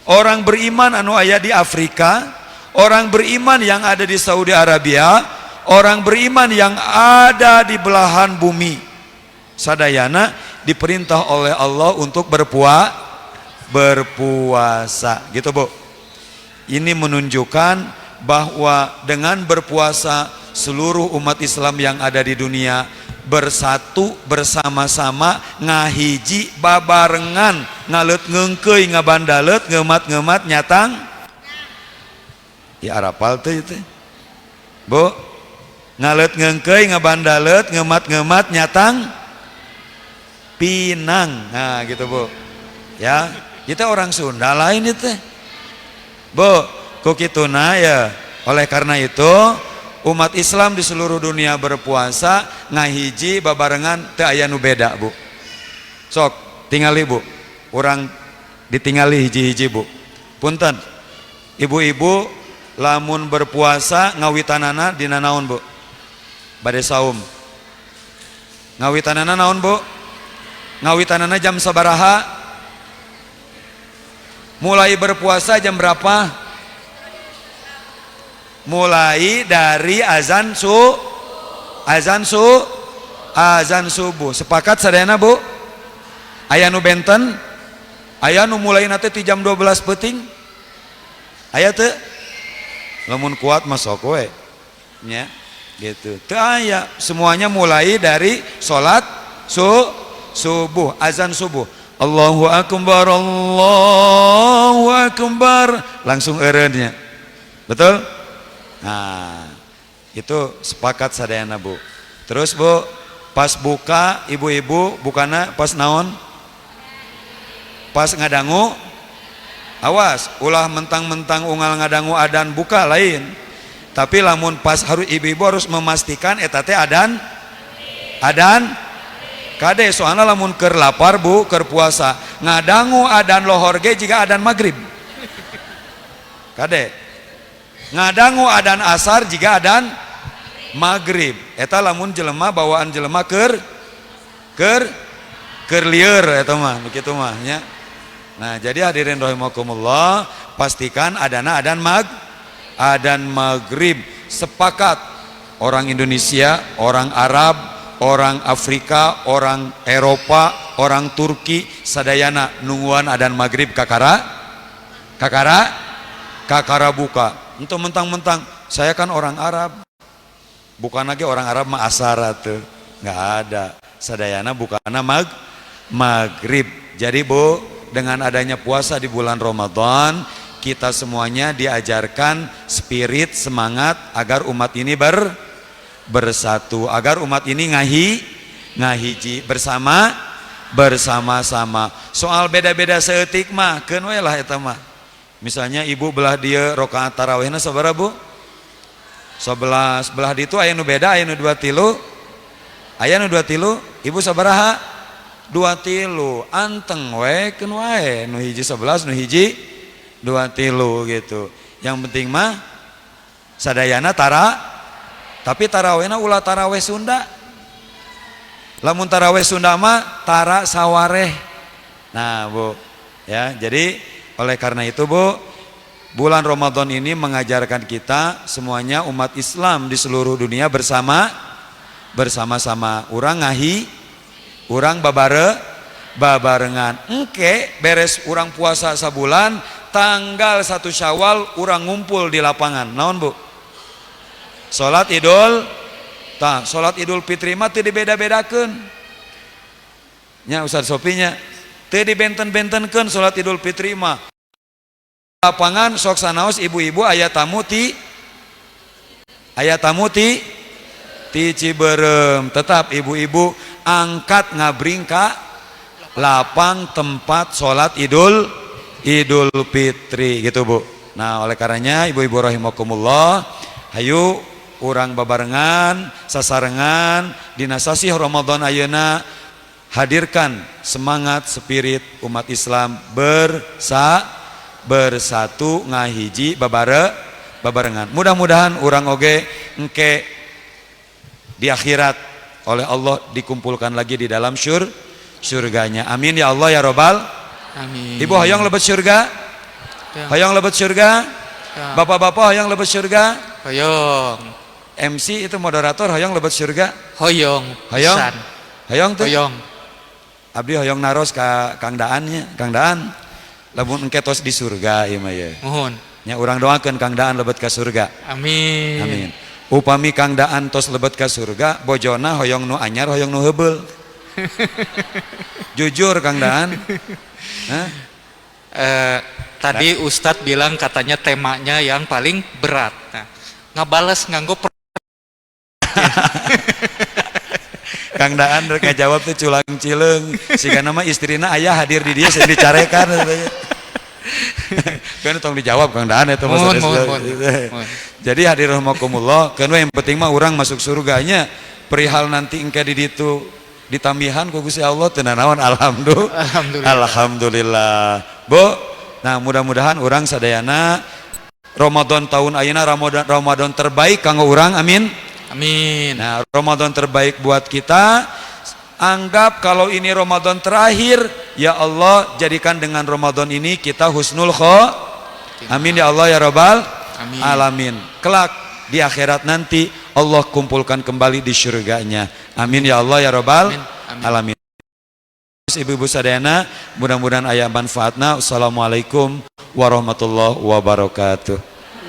orang beriman anu aya di Afrika, orang beriman yang ada di Saudi Arabia, orang beriman yang ada di belahan bumi sadayana diperintah oleh Allah untuk berpuasa gitu, Bu. Ini menunjukkan bahwa dengan berpuasa seluruh umat Islam yang ada di dunia bersatu bersama-sama ngahiji babarengan ngalet ngengkeuy ngabandalet ngemat-ngemat nyatang ya arapal teh itu Bu ngalet ngengkeuy ngabandalet ngemat-ngemat nyatang pinang. Nah gitu Bu ya, kita orang Sunda lain itu Bu kukituna ya. Oleh karena itu umat Islam di seluruh dunia berpuasa ngahiji babarengan teu aya nu beda Bu. Sok tingali Bu, orang ditingali hiji-hiji Bu. Punten ibu-ibu lamun berpuasa ngawitanana dina naon Bu? Bade saum ngawitanana naon Bu? Ngawitanana jam sabaraha? Mulai berpuasa jam berapa? Mulai dari azan subuh. Sepakat sadayana Bu? Aya nu benten? Aya nu mulai nanti ti jam 12 peuting? Aya teu? Lamun kuat mah sok we. Nya, gitu. Teu aya, semuanya mulai dari salat subuh, azan subuh. Allahu akbar, Allahu akbar. Langsung eureunnya. Betul? Nah, itu sepakat sadayana Bu. Terus Bu, pas buka ibu-ibu bukana pas naon? Pas ngadangu. Awas, ulah mentang-mentang unggal ngadangu adan buka lain. Tapi lamun pas harus ibu-ibu harus memastikan eta teh adan kade soalnya lamun keur lapar Bu, keur puasa ngadangu adan lohor ge jiga adan maghrib. Kade ngadangu adan asar jika adan maghrib. Eta lamun jelema bawaan jelema keur lieur eta mah begitu mah nya. Nah jadi hadirin rahimakumullah, pastikan adana adan maghrib. Sepakat orang Indonesia, orang Arab, orang Afrika, orang Eropa, orang Turki sadayana nungguan adan maghrib kakara buka. Untuk mentang-mentang saya kan orang Arab, bukan lagi orang Arab mah asara tuh, nggak ada. Sadayana bukana maghrib. Jadi Bu, dengan adanya puasa di bulan Ramadan, kita semuanya diajarkan spirit semangat agar umat ini bersatu, agar umat ini ngahiji bersama-sama. Soal beda-beda seeutik mah keun we lah eta mah. Misalnya ibu belah dia rakaat tarawihna sabaraha Bu? 11 belah ditu aya nu beda, aya nu 2 tilu. Aya nu 2 tilu, ibu sabaraha? 2 tilu. Anteng we keun wae, nu hiji 11, nu hiji 2 tilu gitu. Yang penting mah sadayana tapi tarawihna ulah tarawih Sunda. Lamun tarawih Sunda mah tara sawareh. Nah Bu, ya jadi oleh karena itu Bu, bulan Ramadan ini mengajarkan kita semuanya umat Islam di seluruh dunia bersama-sama. Urang ngahi, urang babarengan. Engke beres urang puasa sabulan, tanggal 1 Syawal urang ngumpul di lapangan. Naon Bu? Salat Idul Fitri mah teu dibeda-bedakeun. Nya Ustaz Sopinya teu dibenten-bentenkeun salat Idul Fitri mah. Lapangan sok sanaos ibu-ibu aya tamu ti Ciberem. Tetap ibu-ibu angkat ngabring ka lapang tempat salat Idul Fitri gitu Bu. Nah, oleh karenanya ibu-ibu rahimakumullah, hayu urang babarengan sasarengan dina sasih Ramadan ayeuna hadirkan semangat spirit umat Islam bersatu ngahiji babarengan. Mudah-mudahan urang oge engke di akhirat oleh Allah dikumpulkan lagi di dalam surganya. Amin ya Allah ya Robbal. Amin. Ibu hoyong lebet surga? Hoyong lebet surga? Bapak-bapak hoyong lebet surga? Hoyong. MC itu moderator hoyong lebet surga? Hoyong. Hoyong tuh? Hoyong. Abdi hoyong naros ka Kang Daan nya, Kang Daan. Lamun engke tos di surga ieu mah ye. Mohon. nya urang doakeun Kang Daan lebet ka surga. Amin. Amin. Upami Kang Daan tos lebet ka surga, bojona hoyong nu anyar hoyong nu heubeul. Jujur Kang Daan. Hah? Tadi Ustadz bilang katanya temanya yang paling berat. Nah, ngabales nganggo Kang Daan rek ngajawab tuh culang cileung. Siga nama istrina aya hadir di dia saya dicarekan. Kan tong dijawab Kang Daan eta mah. Jadi hadir rahimakumullah, kan yang penting mah orang masuk surganya. Perihal nanti engke di ditu ditambihan ku Gusti Allah teu naon alhamdulillah. Bu, nah mudah-mudahan orang sadayana Ramadan tahun ayeuna Ramadan terbaik kanggo urang, amin. Amin. Nah, Ramadan terbaik buat kita. Anggap kalau ini Ramadan terakhir, ya Allah jadikan dengan Ramadan ini kita husnul khotimah. Amin ya Allah ya Rabbal alamin. Kelak di akhirat nanti Allah kumpulkan kembali di surganya. Amin ya Allah ya Rabbal alamin. Ibu-ibu sadayana, mudah-mudahan aya manfaatna. Assalamualaikum warahmatullahi wabarakatuh.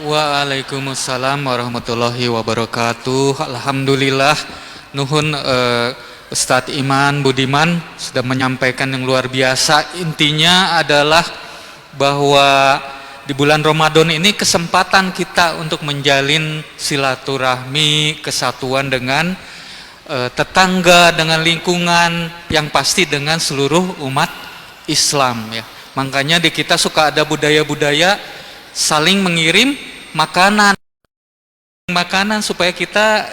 Waalaikumsalam warahmatullahi wabarakatuh. Alhamdulillah, nuhun Ustadz Iman Budiman sudah menyampaikan yang luar biasa. Intinya adalah bahwa di bulan Ramadan ini kesempatan kita untuk menjalin silaturahmi, kesatuan dengan tetangga, dengan lingkungan, yang pasti dengan seluruh umat Islam ya. Makanya di kita suka ada budaya-budaya saling mengirim makanan supaya kita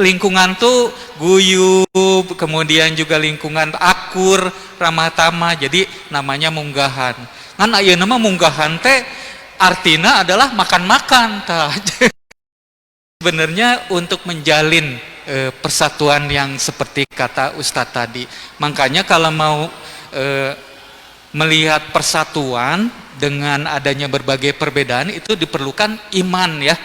lingkungan tuh guyub, kemudian juga lingkungan akur, ramah tamah. Jadi namanya munggahan. Kan ayeuna mah munggahan teh artina adalah makan-makan tah. Sebenarnya untuk menjalin persatuan yang seperti kata Ustadz tadi. Makanya kalau mau melihat persatuan dengan adanya berbagai perbedaan itu diperlukan iman ya,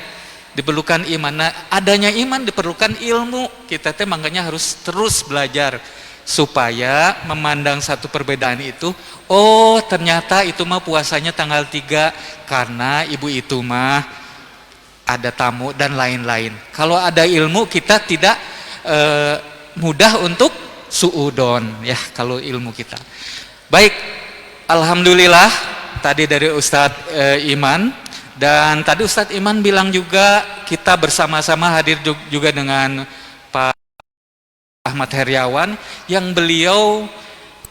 diperlukan iman. Nah, adanya iman diperlukan ilmu. Kita teh makanya harus terus belajar supaya memandang satu perbedaan itu, oh ternyata itu mah puasanya tanggal 3 karena ibu itu mah ada tamu dan lain-lain. Kalau ada ilmu kita tidak mudah untuk suudon ya kalau ilmu kita. Baik, alhamdulillah tadi dari Ustadz Iman, dan tadi Ustadz Iman bilang juga kita bersama-sama hadir juga dengan Pak Ahmad Heriawan yang beliau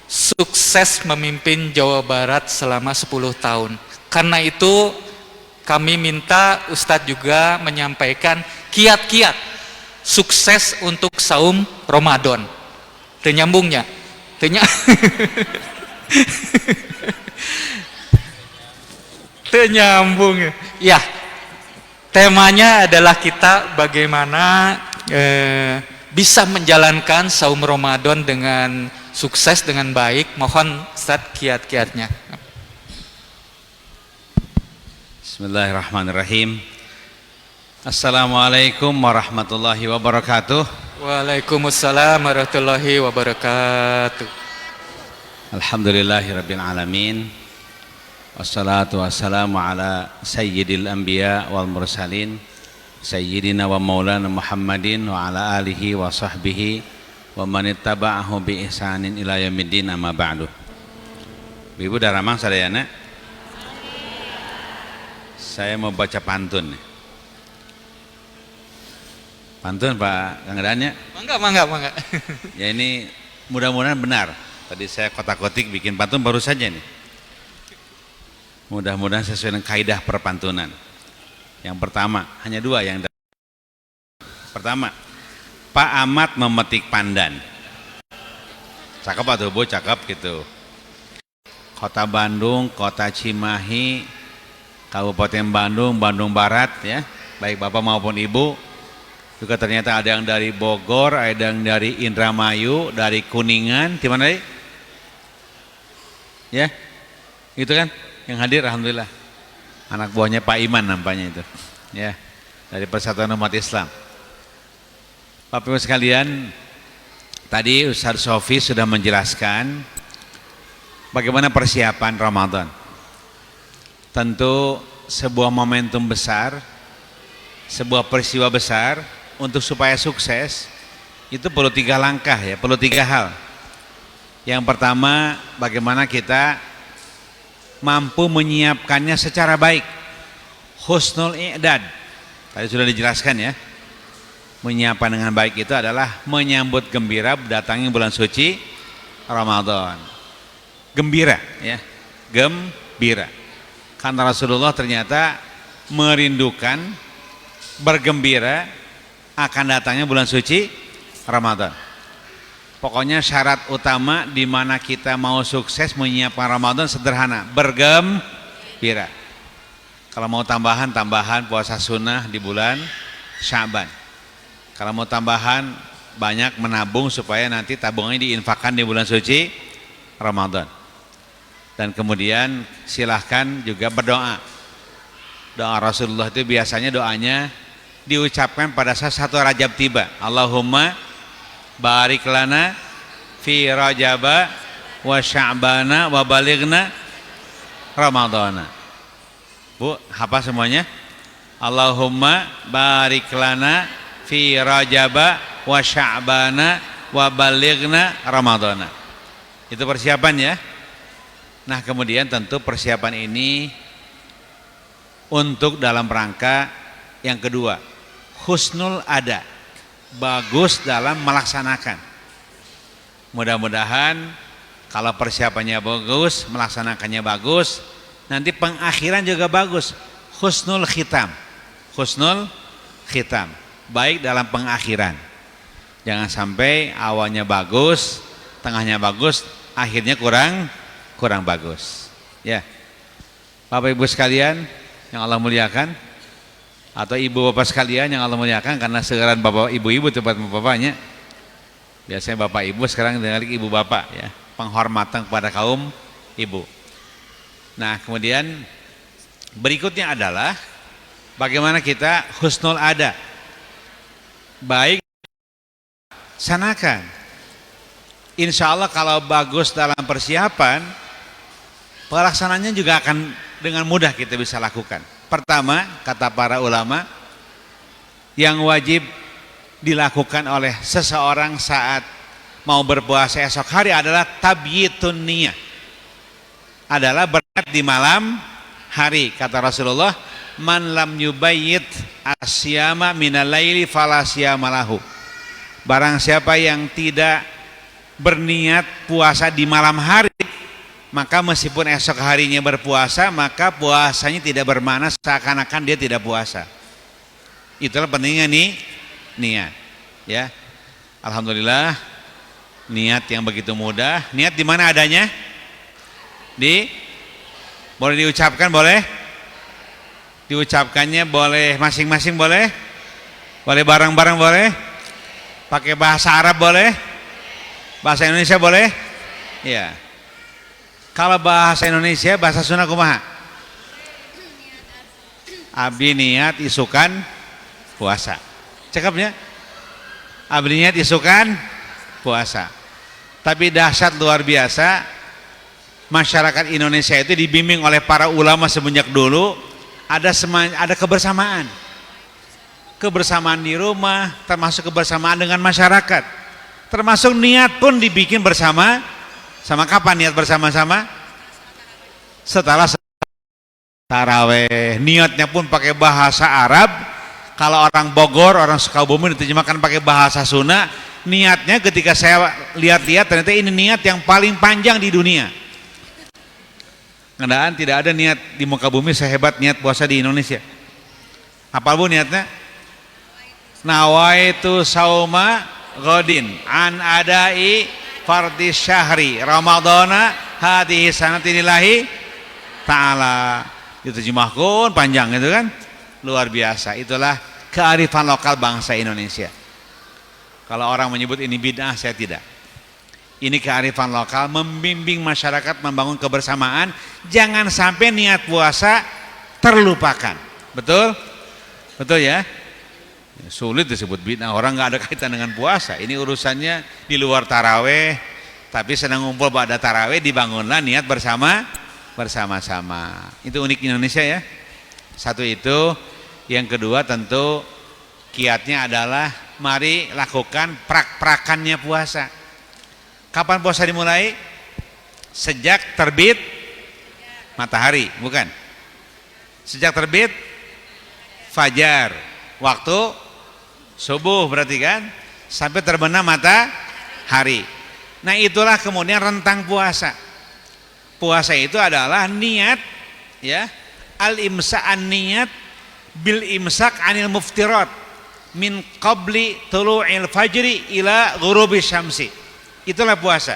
sukses memimpin Jawa Barat selama 10 tahun. Karena itu kami minta Ustadz juga menyampaikan kiat-kiat sukses untuk saum Ramadan. Ternyambungnya? Ternyambung ya. Temanya adalah kita bagaimana bisa menjalankan saum Ramadan dengan sukses, dengan baik. Mohon Ustaz kiat-kiatnya. Bismillahirrahmanirrahim. Assalamualaikum warahmatullahi wabarakatuh. Waalaikumsalam warahmatullahi wabarakatuh. Alhamdulillahirabbil alamin. Wassalatu wassalamu ala sayyidil anbiya wal mursalin sayyidina wa maulana Muhammadin wa ala alihi wa sahbihi wa man ittaba'ahu bi ihsanin ila yaumiddin, amma ba'du. Ibu daramang sadayana, saya mau baca pantun. Pantun Pak Kang Dannya? Mangga. Ya ini mudah-mudahan benar. Tadi saya kotak-kotik bikin pantun baru saja nih. Mudah-mudahan sesuai dengan kaidah perpantunan. Yang pertama, hanya 2 yang pertama, Pak Ahmad memetik pandan. Cakep atau Bu? Cakep gitu. Kota Bandung, Kota Cimahi, Kabupaten Bandung, Bandung Barat ya, baik Bapak maupun Ibu. Juga ternyata ada yang dari Bogor, ada yang dari Indramayu, dari Kuningan, di mana? Ya, gitu kan? Yang hadir, alhamdulillah. Anak buahnya Pak Iman nampaknya itu, ya, dari Persatuan Umat Islam. Bapak Ibu sekalian, tadi Ustaz Sofi sudah menjelaskan bagaimana persiapan Ramadan. Tentu sebuah momentum besar, sebuah peristiwa besar, untuk supaya sukses itu perlu 3 langkah ya, perlu 3 hal. Yang pertama, bagaimana kita mampu menyiapkannya secara baik. Husnul i'dad. Tadi sudah dijelaskan ya. Menyiapkan dengan baik itu adalah menyambut gembira datangnya bulan suci Ramadan. Gembira ya. Gembira. Karena Rasulullah ternyata merindukan, bergembira akan datangnya bulan suci Ramadan. Pokoknya syarat utama di mana kita mau sukses menyiapkan Ramadan sederhana, bergembira. Kalau mau tambahan puasa sunnah di bulan Sya'ban. Kalau mau tambahan banyak menabung supaya nanti tabungannya diinfakkan di bulan suci Ramadan. Dan kemudian silahkan juga berdoa. Doa Rasulullah itu biasanya doanya diucapkan pada saat 1 Rajab tiba. Allahumma barik lana fi Rajaba wa Sya'bana wa balighna Ramadana. Bu, hafal semuanya? Allahumma barik lana fi Rajaba wa Sya'bana wa balighna Ramadana. Itu persiapan ya. Nah, kemudian tentu persiapan ini untuk dalam rangka yang kedua, husnul ada, bagus dalam melaksanakan. Mudah-mudahan kalau persiapannya bagus, melaksanakannya bagus, nanti pengakhiran juga bagus. Husnul khitam. Husnul khitam. Baik dalam pengakhiran. Jangan sampai awalnya bagus, tengahnya bagus, akhirnya kurang bagus. Ya. Bapak Ibu sekalian yang Allah muliakan, atau ibu bapak sekalian yang Allah muliakan, karena sekarang bapak ibu-ibu tempat bapaknya, biasanya bapak ibu, sekarang dengan ibu bapak ya, penghormatan kepada kaum ibu. Nah, kemudian berikutnya adalah bagaimana kita husnul ada, baik sanakan. Insya Allah kalau bagus dalam persiapan, pelaksananya juga akan dengan mudah kita bisa lakukan. Pertama, kata para ulama, yang wajib dilakukan oleh seseorang saat mau berpuasa esok hari adalah tabyitun niyah. Adalah berniat di malam hari. Kata Rasulullah, man lam yubayyit asyama minal laili fala syiyama lahu. Barang siapa yang tidak berniat puasa di malam hari, maka meskipun esok harinya berpuasa, maka puasanya tidak bermakna, seakan-akan dia tidak puasa. Itulah pentingnya nih niat ya. Alhamdulillah, niat yang begitu mudah. Niat di mana adanya? Boleh diucapkan, boleh? Diucapkannya boleh masing-masing, boleh? Boleh bareng-bareng, boleh? Pakai bahasa Arab boleh? Bahasa Indonesia boleh? Ya. Kalau bahasa Indonesia, bahasa Sunda kumaha? Abdi niat isukan puasa. Cakepnya? Abdi niat isukan puasa. Tapi dahsyat luar biasa, masyarakat Indonesia itu dibimbing oleh para ulama semenjak dulu, ada kebersamaan. Kebersamaan di rumah, termasuk kebersamaan dengan masyarakat. Termasuk niat pun dibikin bersama. Sama kapan niat bersama-sama? Setelah taraweh. Niatnya pun pakai bahasa Arab. Kalau orang Bogor, orang Sukabumi diterjemahkan pakai bahasa Sunda. Niatnya ketika saya lihat-lihat, ternyata ini niat yang paling panjang di dunia. Ngendaan tidak ada niat di muka bumi sehebat niat puasa di Indonesia. Apa bu niatnya? Nawaitu sauma godin an adai fardhi syahri ramadana hadhihi sanatinillahi ta'ala. Diterjemahkan panjang itu kan, luar biasa. Itulah kearifan lokal bangsa Indonesia. Kalau orang menyebut ini bid'ah, saya tidak. Ini kearifan lokal, membimbing masyarakat membangun kebersamaan. Jangan sampai niat puasa terlupakan. Betul? Betul ya? Sulit disebut bid'ah, orang nggak ada kaitan dengan puasa. Ini urusannya di luar taraweh, tapi sedang ngumpul pada taraweh, dibangunlah niat bersama-sama. Itu unik Indonesia ya. Satu itu. Yang kedua tentu kiatnya adalah mari lakukan prak-prakannya puasa. Kapan puasa dimulai? Sejak terbit matahari, bukan? Sejak terbit fajar, waktu subuh berarti kan? Sampai terbenam matahari. Nah itulah kemudian rentang puasa. Puasa itu adalah niat, ya, al-imsa'an niat bil imsak anil muftirat min qabli tulu'il fajri ila ghurubi syamsi. Itulah puasa.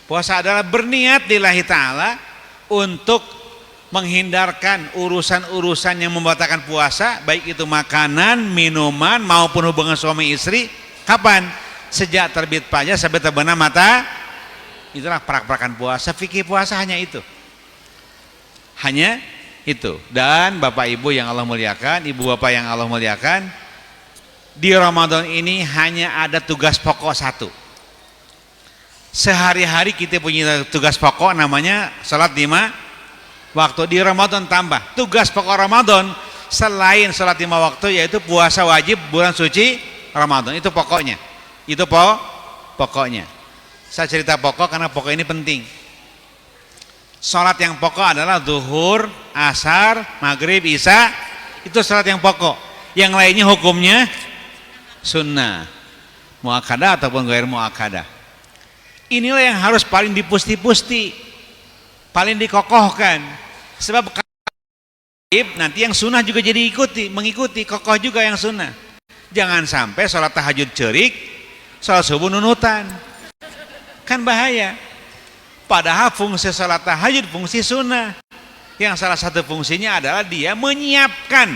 Puasa adalah berniat lillahi ta'ala untuk menghindarkan urusan-urusan yang membatalkan puasa, baik itu makanan, minuman maupun hubungan suami istri. Kapan? Sejak terbit fajar sampai terbenam mata. Itulah prak-prakan puasa. Fikih puasa hanya itu. Hanya itu. Dan Bapak Ibu yang Allah muliakan, Ibu Bapak yang Allah muliakan, di Ramadan ini hanya ada tugas pokok satu. Sehari-hari kita punya tugas pokok namanya salat 5 waktu. Di Ramadan tambah tugas pokok Ramadan selain salat 5 waktu, yaitu puasa wajib bulan suci Ramadan. Itu pokoknya. Itu pokoknya. Saya cerita pokok karena pokok ini penting. Salat yang pokok adalah zuhur, asar, maghrib, isya. Itu salat yang pokok. Yang lainnya hukumnya sunnah, muakkadah ataupun ghair muakkadah. Inilah yang harus paling dipusti-pusti, paling dikokohkan. Sebab nanti yang sunnah juga jadi mengikuti, kokoh juga yang sunnah. Jangan sampai sholat tahajud cerik, sholat subuh nunutan, kan bahaya. Padahal fungsi sholat tahajud fungsi sunnah, yang salah satu fungsinya adalah dia menyiapkan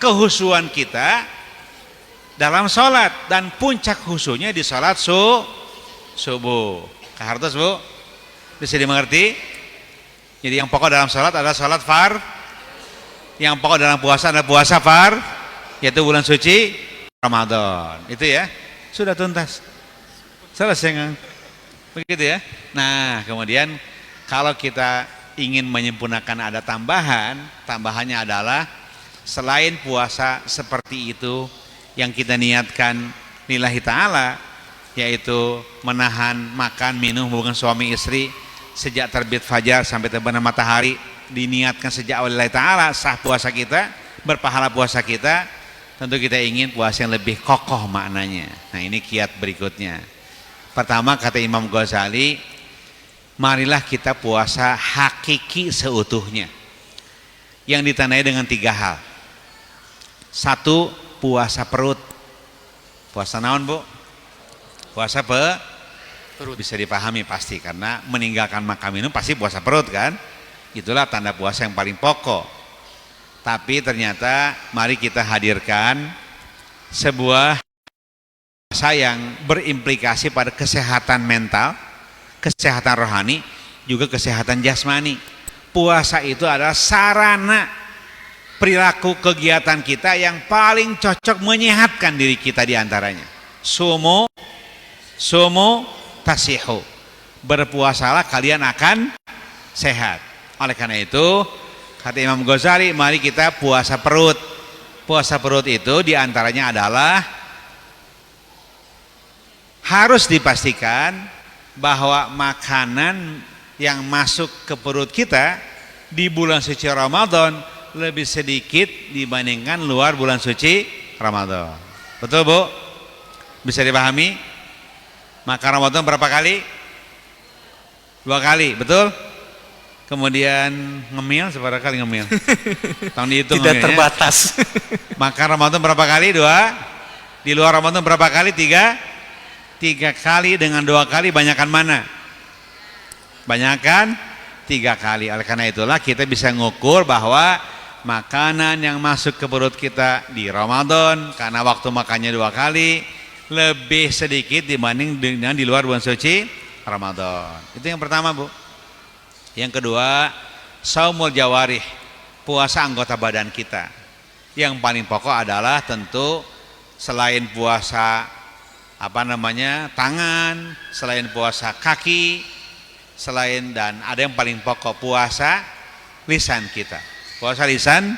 kehusuan kita dalam sholat, dan puncak khusyuknya di sholat subuh. Kahartos Bu, bisa dimengerti? Jadi yang pokok dalam sholat adalah sholat far, yang pokok dalam puasa adalah puasa far, yaitu bulan suci Ramadan. Itu ya, sudah tuntas, selesai kan? Begitu ya. Nah kemudian kalau kita ingin menyempurnakan ada tambahannya adalah selain puasa seperti itu yang kita niatkan lillahi ta'ala, yaitu menahan makan minum hubungan suami istri sejak terbit fajar sampai terbenam matahari, diniatkan sejak awal lillahi ta'ala, sah puasa kita, berpahala puasa kita. Tentu kita ingin puasa yang lebih kokoh maknanya. Nah ini kiat berikutnya. Pertama kata Imam Ghazali, marilah kita puasa hakiki seutuhnya, yang ditandai dengan 3 hal. 1, puasa perut. Puasa naon Bu? Puasa perut. Bisa dipahami pasti, karena meninggalkan makan minum pasti puasa perut kan. Itulah tanda puasa yang paling pokok. Tapi ternyata mari kita hadirkan sebuah puasa yang berimplikasi pada kesehatan mental, kesehatan rohani, juga kesehatan jasmani. Puasa itu adalah sarana perilaku kegiatan kita yang paling cocok menyehatkan diri kita diantaranya. Sumu tasihu, berpuasalah kalian akan sehat. Oleh karena itu kata Imam Ghazali, mari kita puasa perut. Puasa perut itu diantaranya adalah harus dipastikan bahwa makanan yang masuk ke perut kita di bulan suci Ramadan lebih sedikit dibandingkan luar bulan suci Ramadan. Betul Bu? Bisa dipahami? Makan Ramadan berapa kali? 2 kali, betul? Kemudian ngemil seberapa kali ngemil? Tahun dihitung Tidak ngemilnya. terbatas. Makan Ramadan berapa kali? 2. Di luar Ramadan berapa kali? 3. 3 kali. Dengan 2 kali banyakan mana? Banyakan 3 kali. Oleh karena itulah kita bisa ngukur bahwa makanan yang masuk ke perut kita di Ramadan, karena waktu makannya 2 kali, lebih sedikit dibanding dengan di luar bulan suci Ramadan. Itu yang pertama Bu. Yang kedua, saumul jawarih, puasa anggota badan kita. Yang paling pokok adalah tentu selain puasa tangan, selain puasa kaki, dan ada yang paling pokok, puasa lisan kita. Puasa lisan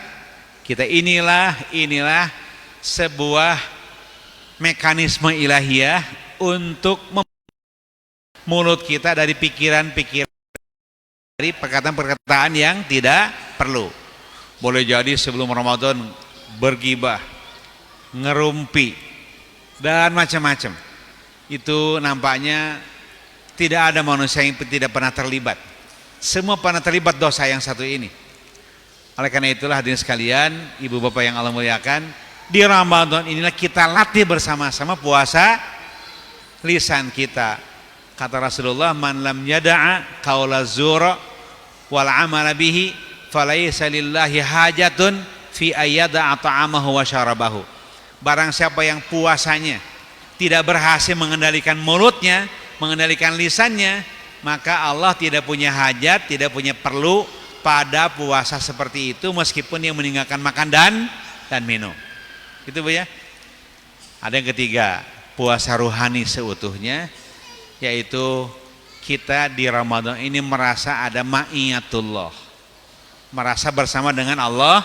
Kita inilah sebuah mekanisme ilahiyah untuk mulut kita dari pikiran-pikiran, dari perkataan-perkataan yang tidak perlu. Boleh jadi sebelum Ramadan bergibah, ngerumpi, dan macam-macam. Itu nampaknya tidak ada manusia yang tidak pernah terlibat. Semua pernah terlibat dosa yang satu ini. Oleh karena itulah hadirin sekalian, ibu bapak yang Allah muliakan, di Ramadan inilah kita latih bersama-sama puasa lisan kita. Kata Rasulullah, man lam yada'a qaula zura wal amala bihi falaisa lillahi hajatun fi ayyada'a ta'amahu wa syarabahu. Barang siapa yang puasanya tidak berhasil mengendalikan mulutnya, mengendalikan lisannya, maka Allah tidak punya hajat, tidak punya perlu pada puasa seperti itu, meskipun dia meninggalkan makan dan minum. Itu Bu ya. Ada yang ketiga, puasa ruhani seutuhnya, yaitu kita di Ramadan ini merasa ada ma'iyatullah, merasa bersama dengan Allah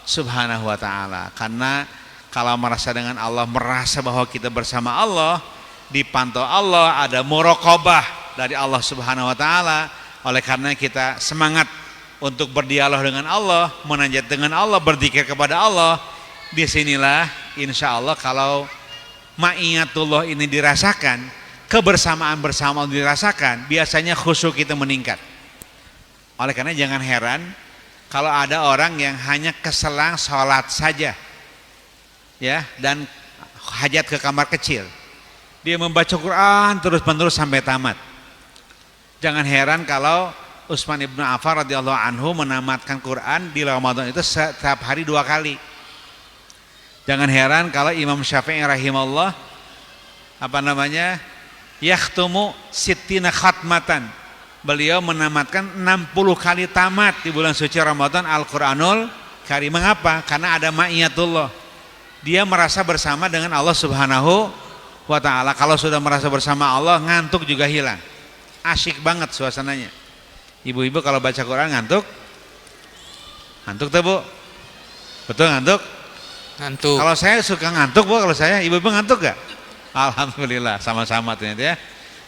Subhanahu wa ta'ala. Karena kalau merasa dengan Allah, merasa bahwa kita bersama Allah, dipantau Allah, ada muraqabah dari Allah Subhanahu wa ta'ala. Oleh karena kita semangat untuk berdialog dengan Allah, munajat dengan Allah, berzikir kepada Allah. Disinilah insya Allah kalau ma'iyatullah ini dirasakan, kebersamaan bersama dirasakan, biasanya khusyuk kita meningkat. Oleh karena jangan heran kalau ada orang yang hanya keselang sholat saja, ya, dan hajat ke kamar kecil, dia membaca Quran terus-menerus sampai tamat. Jangan heran kalau Utsman ibnu Affan radhiyallahu anhu menamatkan Quran di Ramadan itu setiap hari 2 kali. Jangan heran kalau Imam Syafi'i rahimahullah yakhtumu sittina khatmatan. Beliau menamatkan 60 kali tamat di bulan suci Ramadan Al-Qur'anul Karim. Mengapa? Karena ada ma'iyatullah. Dia merasa bersama dengan Allah Subhanahu wa ta'ala. Kalau sudah merasa bersama Allah, ngantuk juga hilang. Asyik banget suasananya. Ibu-ibu kalau baca Quran ngantuk? Ngantuk tuh Bu? Betul ngantuk? Ngantuk. Kalau saya suka ngantuk Bu, kalau saya, ibu-ibu ngantuk gak? Alhamdulillah, sama-sama ternyata ya.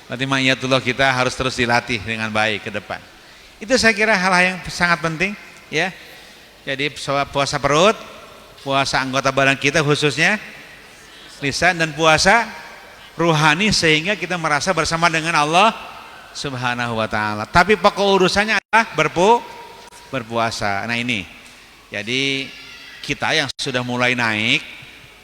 Berarti ma'iyatullah kita harus terus dilatih dengan baik ke depan. Itu saya kira hal yang sangat penting ya. Jadi puasa perut, puasa anggota badan kita khususnya lisan, dan puasa ruhani sehingga kita merasa bersama dengan Allah Subhanahu wa ta'ala. Tapi pokok urusannya adalah berpuasa. Nah ini, jadi kita yang sudah mulai naik,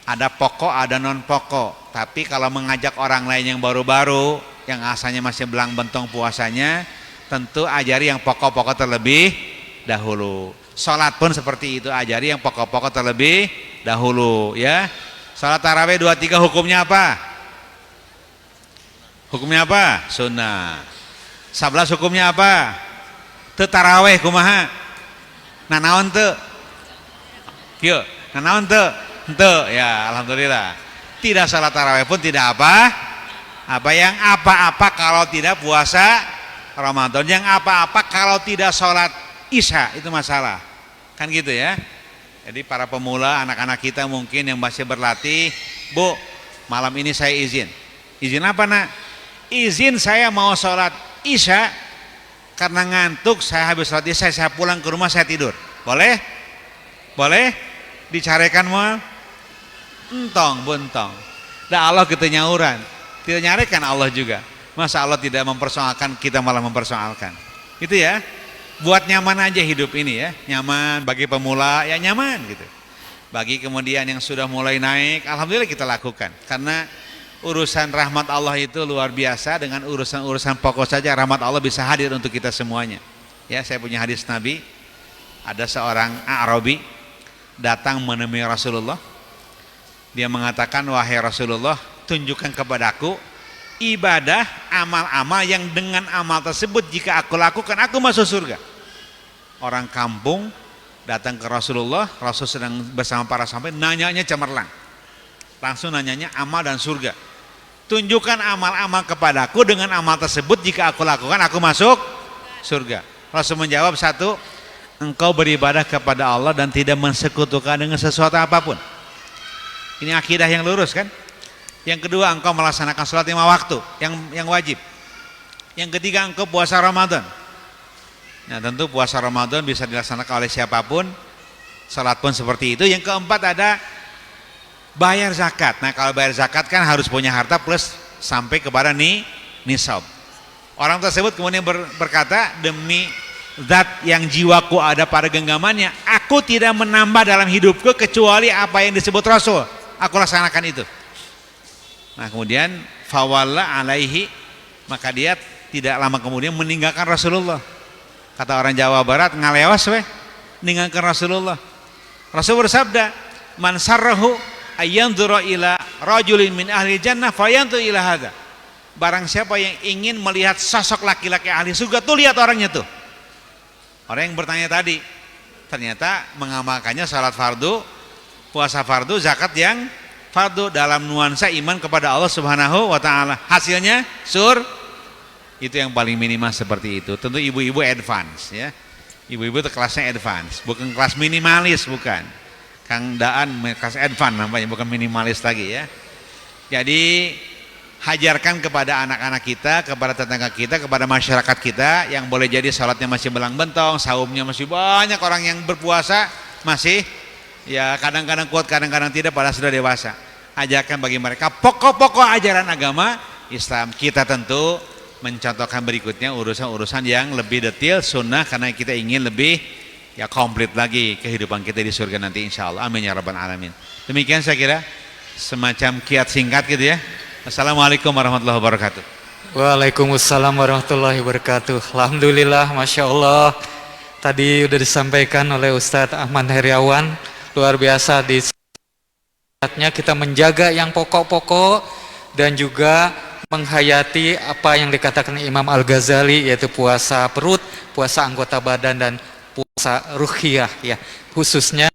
ada pokok, ada non pokok. Tapi kalau mengajak orang lain yang baru-baru, yang asalnya masih belang bentong puasanya, tentu ajari yang pokok-pokok terlebih dahulu. Sholat pun seperti itu, ajari yang pokok-pokok terlebih dahulu ya. Sholat tarawih 2-3 hukumnya apa? Hukumnya apa? Sunnah. 11 hukumnya apa? Teu tarawih kumaha? Nanaon teu? Yuk, nanaon teu? Henteu, ya alhamdulillah. Tidak salat tarawih pun tidak apa yang apa-apa kalau tidak puasa Ramadan, yang apa-apa kalau tidak sholat Isya, itu masalah. Kan gitu ya. Jadi para pemula, anak-anak kita mungkin yang masih berlatih, Bu, malam ini saya izin. Izin apa nak? Izin saya mau sholat Isya, karena ngantuk saya habis sholat Isya, saya pulang ke rumah saya tidur. Boleh? Boleh? Dicarikan mal? Entong, buntong. Dah Allah kita nyauran, tidak nyarikan Allah juga. Masa Allah tidak mempersoalkan, kita malah mempersoalkan. Itu ya. Buat nyaman aja hidup ini ya, nyaman. Bagi pemula ya nyaman gitu. Bagi kemudian yang sudah mulai naik, alhamdulillah kita lakukan. Karena urusan rahmat Allah itu luar biasa. Dengan urusan-urusan pokok saja rahmat Allah bisa hadir untuk kita semuanya. Ya, saya punya hadis Nabi. Ada seorang Arabi datang menemui Rasulullah. Dia mengatakan, wahai Rasulullah, tunjukkan kepadaku ibadah, amal-amal yang dengan amal tersebut jika aku lakukan aku masuk surga. Orang kampung datang ke Rasulullah, Rasul sedang bersama para sahabat, nanyanya cemerlang. Langsung nanyanya amal dan surga. Tunjukkan amal-amal kepadaku, dengan amal tersebut jika aku lakukan aku masuk surga. Rasul menjawab, 1, engkau beribadah kepada Allah dan tidak mensekutukan dengan sesuatu apapun. Ini akidah yang lurus kan? Yang kedua, engkau melaksanakan sholat 5 waktu yang wajib. Yang ketiga, engkau puasa Ramadan. Nah, tentu puasa Ramadan bisa dilaksanakan oleh siapapun, sholat pun seperti itu. Yang keempat ada bayar zakat. Nah, kalau bayar zakat kan harus punya harta plus sampai kepada nisab. Orang tersebut kemudian berkata, demi zat yang jiwaku ada pada genggamannya, aku tidak menambah dalam hidupku kecuali apa yang disebut Rasul. Aku laksanakan itu. Nah, kemudian fawalla alaihi, maka dia tidak lama kemudian meninggalkan Rasulullah. Kata orang Jawa Barat, ngalewas weh, meninggalkan Rasulullah. Rasul bersabda, man sarrahu ayyanzura ila rajulin min ahli jannah fayantu ila hadza. Barang siapa yang ingin melihat sosok laki-laki ahli surga, tuh lihat orangnya tuh. Orang yang bertanya tadi ternyata mengamalkannya salat fardu, puasa fardu, zakat yang fardu dalam nuansa iman kepada Allah Subhanahu wa taala. Hasilnya itu yang paling minimal seperti itu. Tentu ibu-ibu advance ya. Ibu-ibu itu kelasnya advance, bukan kelas minimalis, bukan. Kang Daan kelas advance namanya, bukan minimalis lagi ya. Jadi hajarkan kepada anak-anak kita, kepada tetangga kita, kepada masyarakat kita yang boleh jadi salatnya masih belang bentong, saumnya masih banyak, orang yang berpuasa masih ya kadang-kadang kuat, kadang-kadang tidak, padahal sudah dewasa. Ajarkan bagi mereka pokok-pokok ajaran agama Islam. Kita tentu mencontohkan berikutnya urusan-urusan yang lebih detail sunnah, karena kita ingin lebih ya komplit lagi kehidupan kita di surga nanti insyaallah. Amin ya rabbal alamin. Demikian saya kira semacam kiat singkat gitu ya. Assalamualaikum warahmatullahi wabarakatuh. Waalaikumsalam warahmatullahi wabarakatuh. Alhamdulillah, Masya Allah. Tadi sudah disampaikan oleh Ustadz Ahmad Heriawan, luar biasa di saatnya kita menjaga yang pokok-pokok dan juga menghayati apa yang dikatakan Imam Al-Ghazali, yaitu puasa perut, puasa anggota badan, dan puasa ruhiyah ya. Khususnya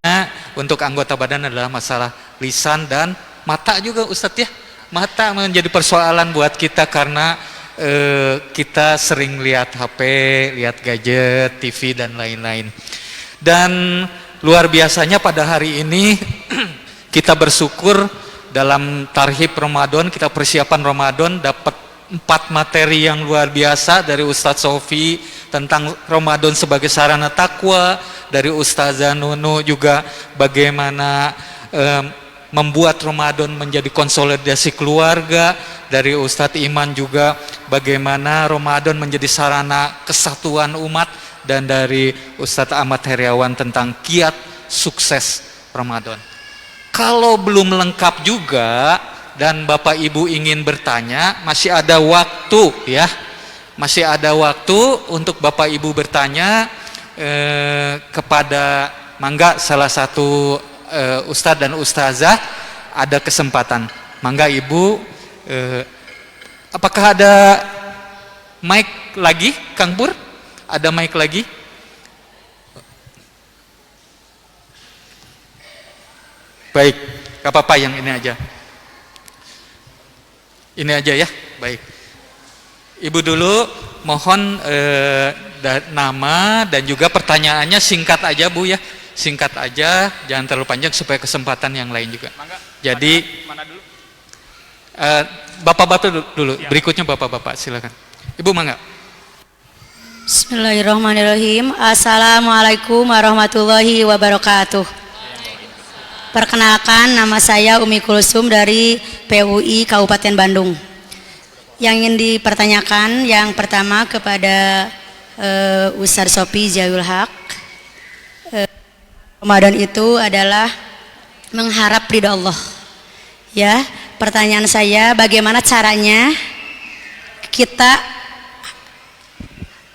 untuk anggota badan adalah masalah lisan dan mata juga Ustadz ya. Mata menjadi persoalan buat kita karena kita sering lihat HP, lihat gadget, TV dan lain-lain. Dan luar biasanya pada hari ini kita bersyukur dalam tarhib Ramadan, kita persiapan Ramadan dapat 4 materi yang luar biasa dari Ustadz Sofi tentang Ramadan sebagai sarana takwa, dari Ustazah Nunu juga bagaimana membuat Ramadan menjadi konsolidasi keluarga, dari Ustadz Iman juga bagaimana Ramadan menjadi sarana kesatuan umat, dan dari Ustadz Ahmad Heriawan tentang kiat sukses Ramadan. Kalau belum lengkap juga dan Bapak Ibu ingin bertanya, masih ada waktu ya. Masih ada waktu untuk Bapak Ibu bertanya kepada mangga salah satu Ustadz dan Ustazah, ada kesempatan. Mangga Ibu, apakah ada mic lagi Kang Pur? Ada mic lagi? Baik, gak apa-apa, yang ini aja. Ini aja ya, baik. Ibu dulu mohon nama dan juga pertanyaannya singkat aja Bu ya. Singkat aja, jangan terlalu panjang supaya kesempatan yang lain juga. Mangga, jadi mana dulu? Bapak-bapak dulu, berikutnya bapak-bapak silakan. Ibu mangga. Bismillahirrahmanirrahim. Assalamualaikum warahmatullahi wabarakatuh. Perkenalkan, nama saya Umi Kulsum dari PUI Kabupaten Bandung. Yang ingin dipertanyakan yang pertama kepada Ustadz Sofi Ziyadul Haq, Ramadan itu adalah mengharap ridha Allah. Ya, pertanyaan saya, bagaimana caranya kita,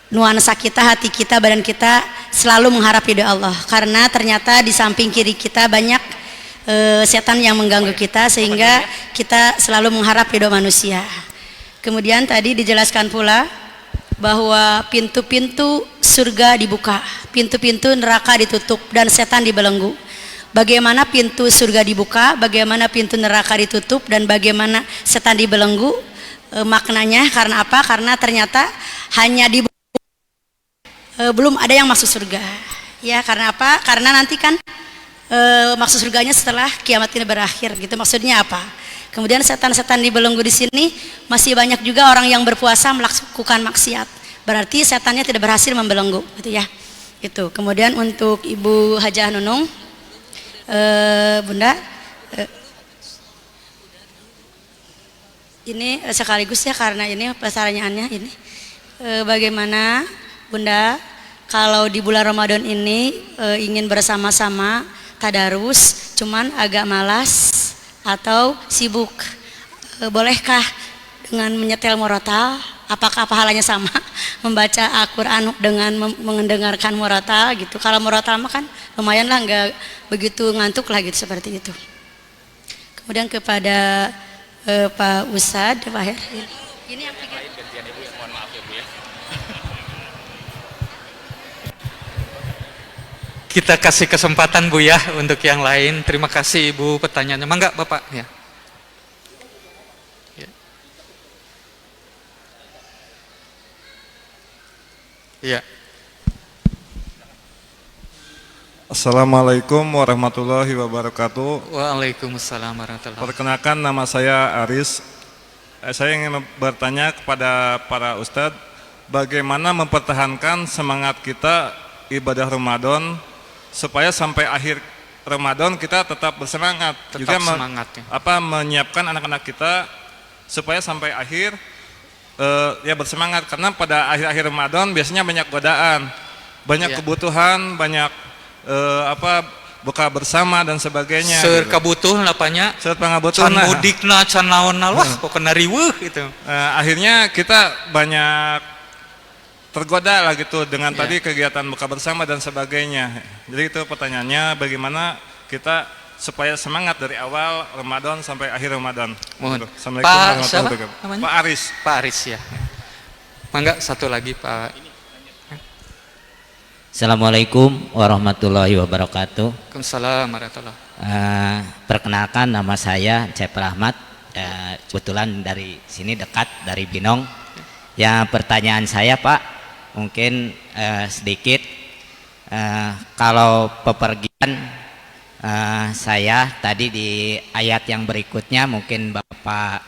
nuansa kita, hati kita, badan kita selalu mengharap ridha Allah, karena ternyata di samping kiri kita banyak setan yang mengganggu kita sehingga kita selalu mengharap ridha manusia. Kemudian tadi dijelaskan pula bahwa pintu-pintu surga dibuka, pintu-pintu neraka ditutup, dan setan dibelenggu. Bagaimana pintu surga dibuka, bagaimana pintu neraka ditutup, dan bagaimana setan dibelenggu? Maknanya karena apa? Karena ternyata hanya belum ada yang masuk surga. Ya, karena apa? Karena nanti kan maksud surganya setelah kiamat ini berakhir gitu. Maksudnya apa? Kemudian setan-setan dibelenggu di sini masih banyak juga orang yang berpuasa melakukan maksiat. Berarti setannya tidak berhasil membelenggu, gitu ya. Itu. Kemudian untuk Ibu Hajah Nunung, Bunda, ini sekaligus ya karena ini pertanyaannya ini, bagaimana Bunda kalau di bulan Ramadan ini ingin bersama-sama tadarus, cuman agak malas atau sibuk, bolehkah dengan menyetel murotal? Apakah pahalanya sama membaca Al-Quran dengan mendengarkan murotal gitu? Kalau murotal mah kan lumayan lah, nggak begitu ngantuk lah gitu, seperti itu. Kemudian kepada Pak Ustadz, Pak Her, ini yang tiga. Kita kasih kesempatan Bu ya untuk yang lain. Terima kasih Ibu pertanyaannya. Mangga Bapak ya. Ya. Assalamualaikum warahmatullahi wabarakatuh. Waalaikumsalam warahmatullahi wabarakatuh. Perkenalkan, nama saya Aris. Saya ingin bertanya kepada para ustadz, bagaimana mempertahankan semangat kita ibadah Ramadan supaya sampai akhir Ramadan kita tetap bersemangat, juga semangat, ya. Menyiapkan anak-anak kita supaya sampai akhir ya bersemangat, karena pada akhir-akhir Ramadan biasanya banyak godaan, banyak kebutuhan, banyak buka bersama dan sebagainya. Seur kabutuh lapanya. Seur pangabutuh. Can mudikna, can naon-naon, wah pokoknya riweuh gitu. Akhirnya kita banyak tergoda lah gitu dengan tadi kegiatan buka bersama dan sebagainya. Jadi itu pertanyaannya, bagaimana kita supaya semangat dari awal Ramadan sampai akhir Ramadan. Mohon. Assalamualaikum Pak warahmatullahi wabarakatuh. namanya? Pak Aris. Pak Aris ya. Mangga satu lagi Pak. Assalamualaikum warahmatullahi wabarakatuh. Waalaikumsalam warahmatullahi. Perkenalkan, nama saya Cepel Ahmad. Kebetulan dari sini dekat, dari Binong. Ya, pertanyaan saya Pak, mungkin sedikit. Kalau pepergian, saya tadi di ayat yang berikutnya mungkin Bapak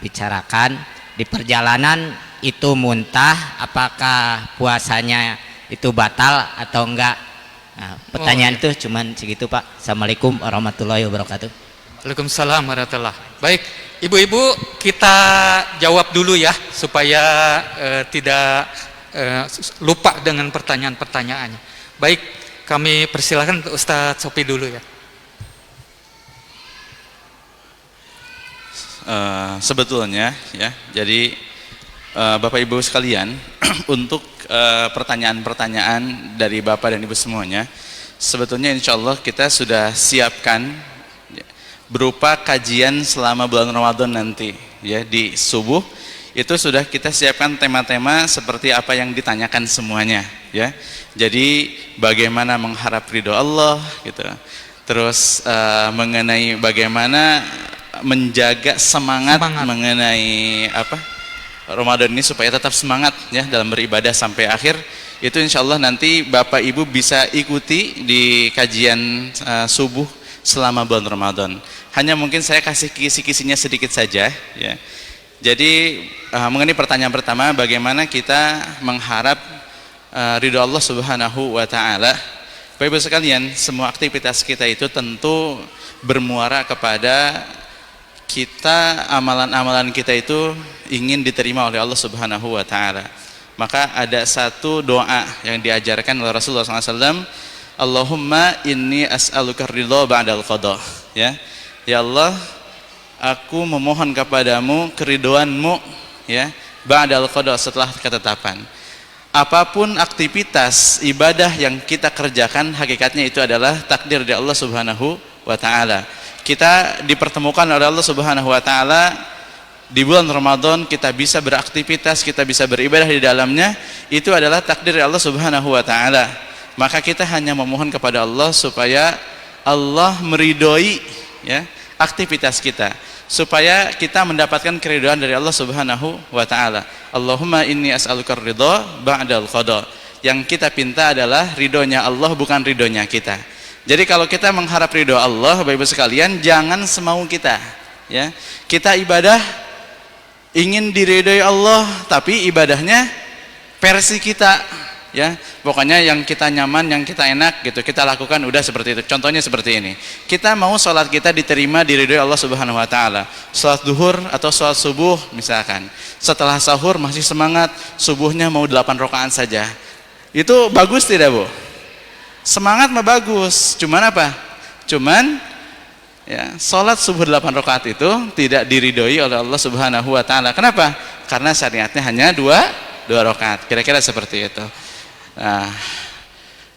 bicarakan di perjalanan itu muntah, apakah puasanya itu batal atau enggak? Pertanyaan itu cuman segitu Pak. Assalamualaikum warahmatullahi wabarakatuh. Waalaikumsalam warahmatullahi. Baik, ibu-ibu kita jawab dulu ya supaya tidak lupa dengan pertanyaan-pertanyaannya. Baik, kami persilakan Ustadz Sopi dulu ya. Sebetulnya ya, jadi Bapak Ibu sekalian, untuk pertanyaan-pertanyaan dari Bapak dan Ibu semuanya, sebetulnya insya Allah kita sudah siapkan berupa kajian selama bulan Ramadan nanti ya, di subuh itu sudah kita siapkan tema-tema seperti apa yang ditanyakan semuanya ya. Jadi bagaimana mengharap ridho Allah gitu, terus mengenai bagaimana menjaga semangat mengenai Ramadan ini supaya tetap semangat ya dalam beribadah sampai akhir. Itu insya Allah nanti Bapak Ibu bisa ikuti di kajian subuh selama bulan Ramadan. Hanya mungkin saya kasih kisi-kisinya sedikit saja ya. Jadi mengenai pertanyaan pertama, bagaimana kita mengharap ridho Allah Subhanahu wa taala. Bapak Ibu sekalian, semua aktivitas kita itu tentu bermuara kepada kita, amalan-amalan kita itu ingin diterima oleh Allah Subhanahu wa taala. Maka ada satu doa yang diajarkan oleh Rasulullah SAW, Allahumma inni as'aluka ridho ba'dal qada. Ya Allah, aku memohon kepadamu keridhoanmu ya, ba'dal qada, setelah ketetapan. Apapun aktivitas ibadah yang kita kerjakan, hakikatnya itu adalah takdir dari Allah Subhanahu wa taala. Kita dipertemukan oleh Allah Subhanahu wa taala di bulan Ramadan, kita bisa beraktivitas, kita bisa beribadah di dalamnya, itu adalah takdir dari Allah Subhanahu wa taala. Maka kita hanya memohon kepada Allah supaya Allah meridhoi ya aktivitas kita, supaya kita mendapatkan keridhaan dari Allah Subhanahu wa taala. Allahumma inni as'aluka ridha ba'dal qada. Yang kita pinta adalah ridhonya Allah, bukan ridhonya kita. Jadi kalau kita mengharap ridho Allah, Bapak Ibu sekalian, jangan semau kita. Ya, kita ibadah ingin diridhoi Allah, tapi ibadahnya versi kita. Ya, pokoknya yang kita nyaman, yang kita enak gitu kita lakukan, udah seperti itu. Contohnya seperti ini, kita mau sholat kita diterima, diridhoi Allah Subhanahu Wa Taala. Sholat duhur atau sholat subuh misalkan, setelah sahur masih semangat, subuhnya mau 8 rakaat saja, itu bagus tidak Bu? Semangat mah bagus, cuman apa? Cuman ya, sholat subuh 8 rakaat itu tidak diridhoi oleh Allah Subhanahu Wa Taala. Kenapa? Karena syariatnya hanya dua rakaat. Kira-kira seperti itu. Nah,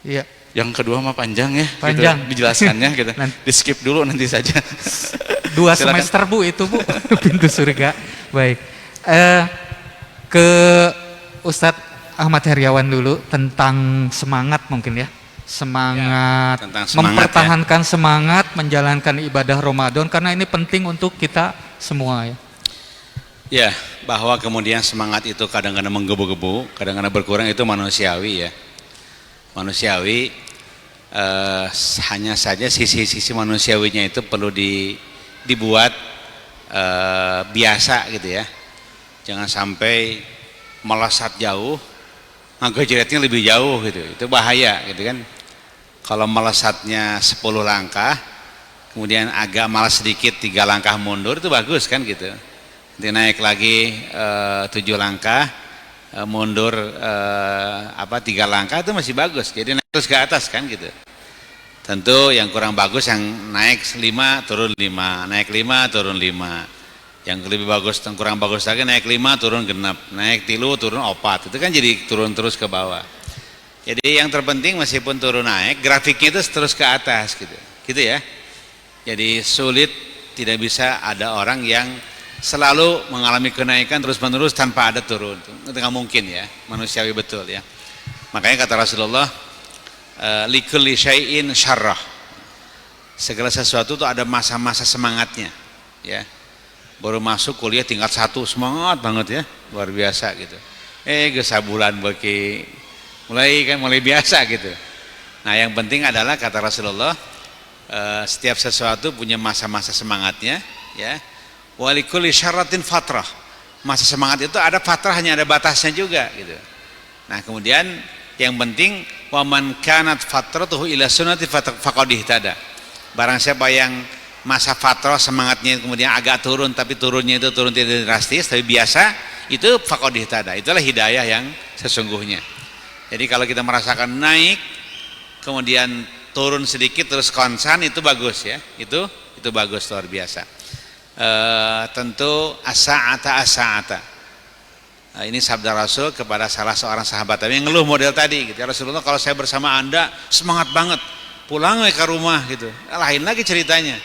iya. Yang kedua mah panjang ya, panjang gitu, dijelaskannya gitu. Di skip dulu nanti saja. 2 semester Bu itu Bu, pintu surga. Baik. Ke Ustadz Ahmad Heriawan dulu tentang semangat mungkin ya. Semangat, tentang semangat, mempertahankan semangat menjalankan ibadah Ramadan, karena ini penting untuk kita semua ya. Ya, bahwa kemudian semangat itu kadang-kadang menggebu-gebu, kadang-kadang berkurang, itu manusiawi ya. Manusiawi, hanya saja sisi-sisi manusiawinya itu perlu dibuat biasa gitu ya. Jangan sampai melesat jauh, ngegejretnya lebih jauh gitu. Itu bahaya gitu kan. Kalau melesatnya 10 langkah, kemudian agak malas sedikit 3 langkah mundur, itu bagus kan gitu. Nanti naik lagi 7 langkah, mundur 3 langkah, itu masih bagus. Jadi naik terus ke atas kan gitu. Tentu yang kurang bagus yang naik 5 turun 5, naik 5 turun 5. Yang lebih bagus dan kurang bagus lagi naik 5 turun genap, naik 3 turun 4. Itu kan jadi turun terus ke bawah. Jadi yang terpenting meskipun turun naik, grafiknya itu terus ke atas gitu. Gitu ya. Jadi sulit, tidak bisa ada orang yang selalu mengalami kenaikan terus-menerus tanpa ada turun. Itu nggak mungkin ya, manusiawi betul ya. Makanya kata Rasulullah, likulli syai'in syarrah. Segala sesuatu itu ada masa-masa semangatnya, ya. Baru masuk kuliah tingkat 1 semangat banget ya, luar biasa gitu. Gesabulan bagi mulai biasa gitu. Nah, yang penting adalah kata Rasulullah, setiap sesuatu punya masa-masa semangatnya, ya. Walikulli syarratin fatrah. Masa semangat itu ada fatrah, hanya ada batasnya juga gitu. Nah, kemudian yang penting waman kanat fatratuhu ila sunnati faqad ihtada. Barang siapa yang masa fatrah semangatnya kemudian agak turun, tapi turunnya itu turun tidak drastis tapi biasa, itu faqad ihtada. Itulah hidayah yang sesungguhnya. Jadi kalau kita merasakan naik kemudian turun sedikit terus konstan, itu bagus ya. Itu bagus, luar biasa. Tentu as-sa'ata. Nah, ini sabda Rasul kepada salah seorang sahabat yang ngeluh model tadi gitu. Ya Rasulullah, kalau saya bersama Anda semangat banget, pulang ke rumah gitu. Lain lagi ceritanya.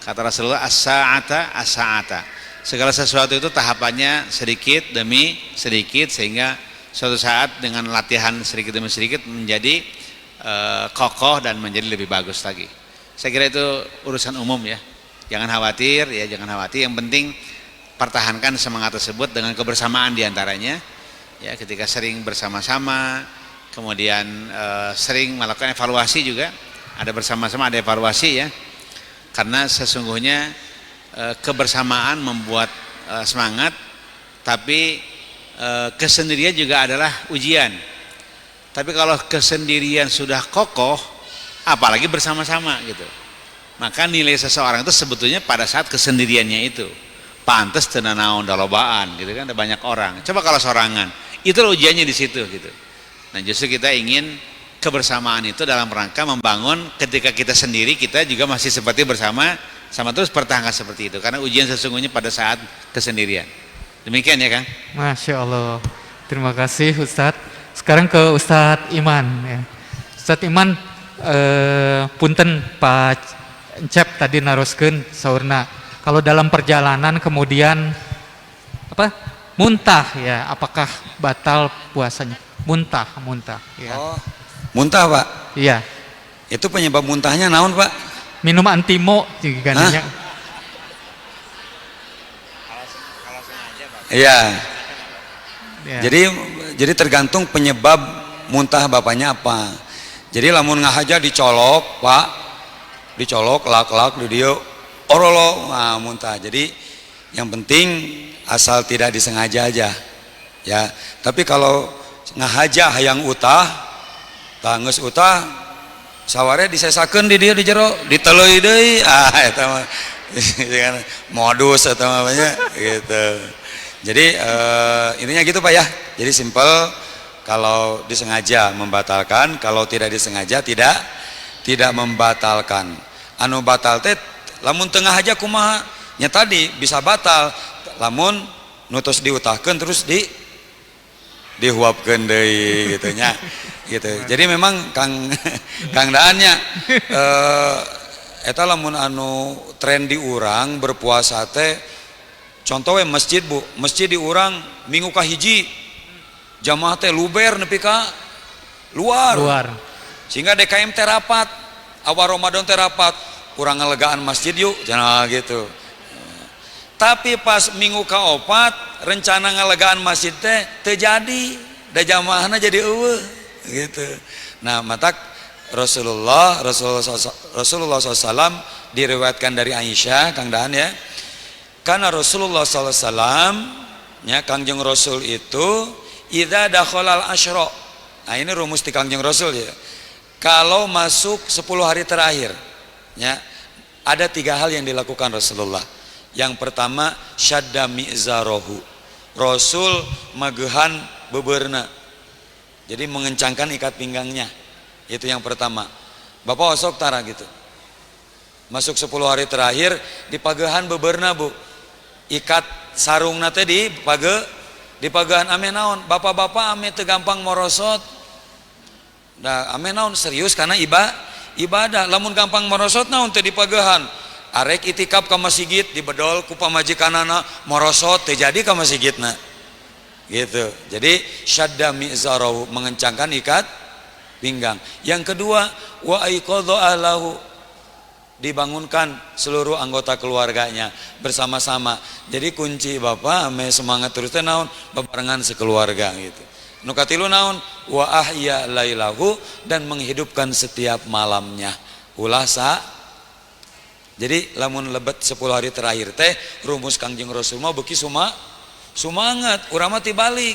Kata Rasulullah, as-sa'ata. Segala sesuatu itu tahapannya sedikit demi sedikit, sehingga suatu saat dengan latihan sedikit demi sedikit menjadi kokoh dan menjadi lebih bagus lagi. Saya kira itu urusan umum ya. Jangan khawatir ya, jangan khawatir. Yang penting pertahankan semangat tersebut dengan kebersamaan diantaranya. Ya, ketika sering bersama-sama, kemudian sering melakukan evaluasi juga. Ada bersama-sama, ada evaluasi ya. Karena sesungguhnya kebersamaan membuat semangat, tapi kesendirian juga adalah ujian. Tapi kalau kesendirian sudah kokoh, apalagi bersama-sama gitu. Maka nilai seseorang itu sebetulnya pada saat kesendiriannya itu. Pantes tenan naon dalobaan gitu kan, ada banyak orang. Coba kalau sorangan, itu ujiannya di situ gitu. Nah, justru kita ingin kebersamaan itu dalam rangka membangun ketika kita sendiri, kita juga masih seperti bersama, sama terus pertahankan seperti itu. Karena ujian sesungguhnya pada saat kesendirian. Demikian ya Kang. Masya Allah. Terima kasih Ustadz. Sekarang ke Ustadz Iman ya. Ustadz Iman, punten Pak Encep tadi naroskeun saurna, kalau dalam perjalanan kemudian muntah ya, apakah batal puasanya? Muntah ya. Oh, muntah Pak? Iya. Itu penyebab muntahnya naon Pak? Minum antimo juga nanya. Iya. Ya. Jadi tergantung penyebab muntah bapaknya apa. Jadi lamun ngahaja dicolok pak, dicolok lak-lak di dia orolo muntah. Jadi yang penting asal tidak disengaja aja ya. Tapi kalau ngahaja hayang utah tangges utah saware disesakeun di dia di jero diteleui deui eta mah modus atau namanya gitu. Jadi intinya gitu Pak ya. Jadi simple, kalau disengaja membatalkan, kalau tidak disengaja tidak membatalkan. Anu batal teh lamun tengah aja kumaha nya tadi bisa batal lamun nutus diutahkeun terus dihuapkeun deui gitu nya gitu. Jadi memang Kang Daannya eta lamun anu tren di urang berpuasa teh contoh masjid Bu, masjid di urang minggu kahiji jamaah teh luber nepi ka luar. Sehingga DKM teh rapat, awal Ramadan teh rapat, urang ngelegaan masjid yuk jangan gitu. Tapi pas minggu kaopat rencana ngelegaan masjid teh terjadi, da jamaahna jadi eueuh gitu. Nah, matak Rasulullah SAW diriwayatkan dari Aisyah, Kang Daan ya. Karena Rasulullah SAW ya, Kangjeng Rasul itu idza dakhalal asyra. Nah, ini rumus di Kangjeng Rasul ya. Kalau masuk 10 hari terakhir ya, ada 3 hal yang dilakukan Rasulullah. Yang pertama syadda mi'zarahu. Rasul magehan beberna. Jadi mengencangkan ikat pinggangnya. Itu yang pertama. Bapak osok tara gitu. Masuk 10 hari terakhir di pagehan beberna Bu. Ikat sarungna teh di pagehan ame naon? Bapak-bapak ame teu gampang morosot. Nah, ame naon serius karena ibadah. Lamun gampang morosot naon teh di pagehan. Arek itikaf ka masjid dibedol ku pamajikanana morosot teh jadi ka masjidna. Gitu. Jadi syadda mi'zarahu, mengencangkan ikat pinggang. Yang kedua wa aiqadha ahlahu, dibangunkan seluruh anggota keluarganya bersama-sama. Jadi kunci bapak ame semangat terus teh naon bebarengan sekeluarga gitu. Nu katilu naon wa ahya lailahu, dan menghidupkan setiap malamnya. Ulah jadi lamun lebet 10 hari terakhir teh rumus Kangjeng Rasul mah beuki sumangat urang mah tibalik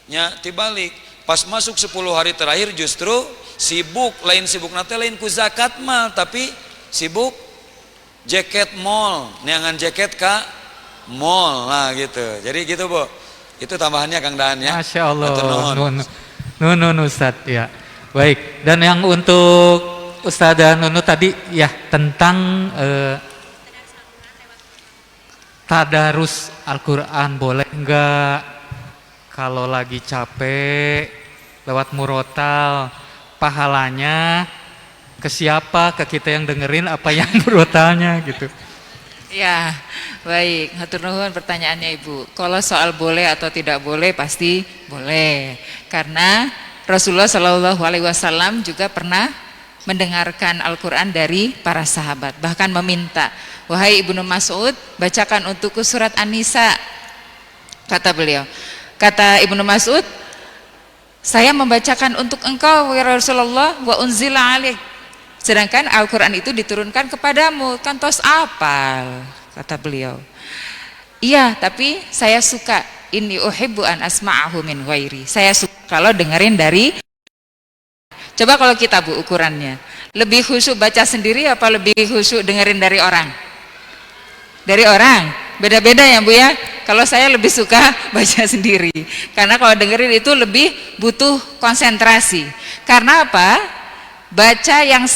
nya tibalik. Pas masuk 10 hari terakhir justru sibuk, lain sibuk nate lain ku zakat mal, tapi sibuk jaket mall, neangan jaket ka mall lah gitu. Jadi gitu Bu. Itu tambahannya Kang Daan ya. Masya Allah. Nun Ustaz ya. Baik. Dan yang untuk Ustazah Nunu tadi ya tentang tadarus Al-Quran boleh enggak kalau lagi capek lewat murotal, pahalanya ke siapa? Ke kita yang dengerin apa yang murotalnya gitu. Ya, baik. Hatur nuhun pertanyaannya Ibu. Kalau soal boleh atau tidak boleh pasti boleh. Karena Rasulullah SAW juga pernah mendengarkan Al-Quran dari para sahabat. Bahkan meminta, wahai Ibnu Mas'ud, bacakan untukku surat An-Nisa. Kata beliau. Kata Ibnu Mas'ud, saya membacakan untuk engkau ya Rasulullah, wa unzila alaik. Sedangkan Al-Quran itu diturunkan kepadamu, kan tos apal, kata beliau. Iya, tapi saya suka, inni uhibbu an asma'ahu min ghairi. Saya suka kalau dengerin dari. Coba kalau kita Bu ukurannya, lebih khusyuk baca sendiri apa lebih khusyuk dengerin dari orang? Dari orang, beda-beda ya Bu ya. Kalau saya lebih suka baca sendiri, karena kalau dengerin itu lebih butuh konsentrasi. Karena apa? Baca yang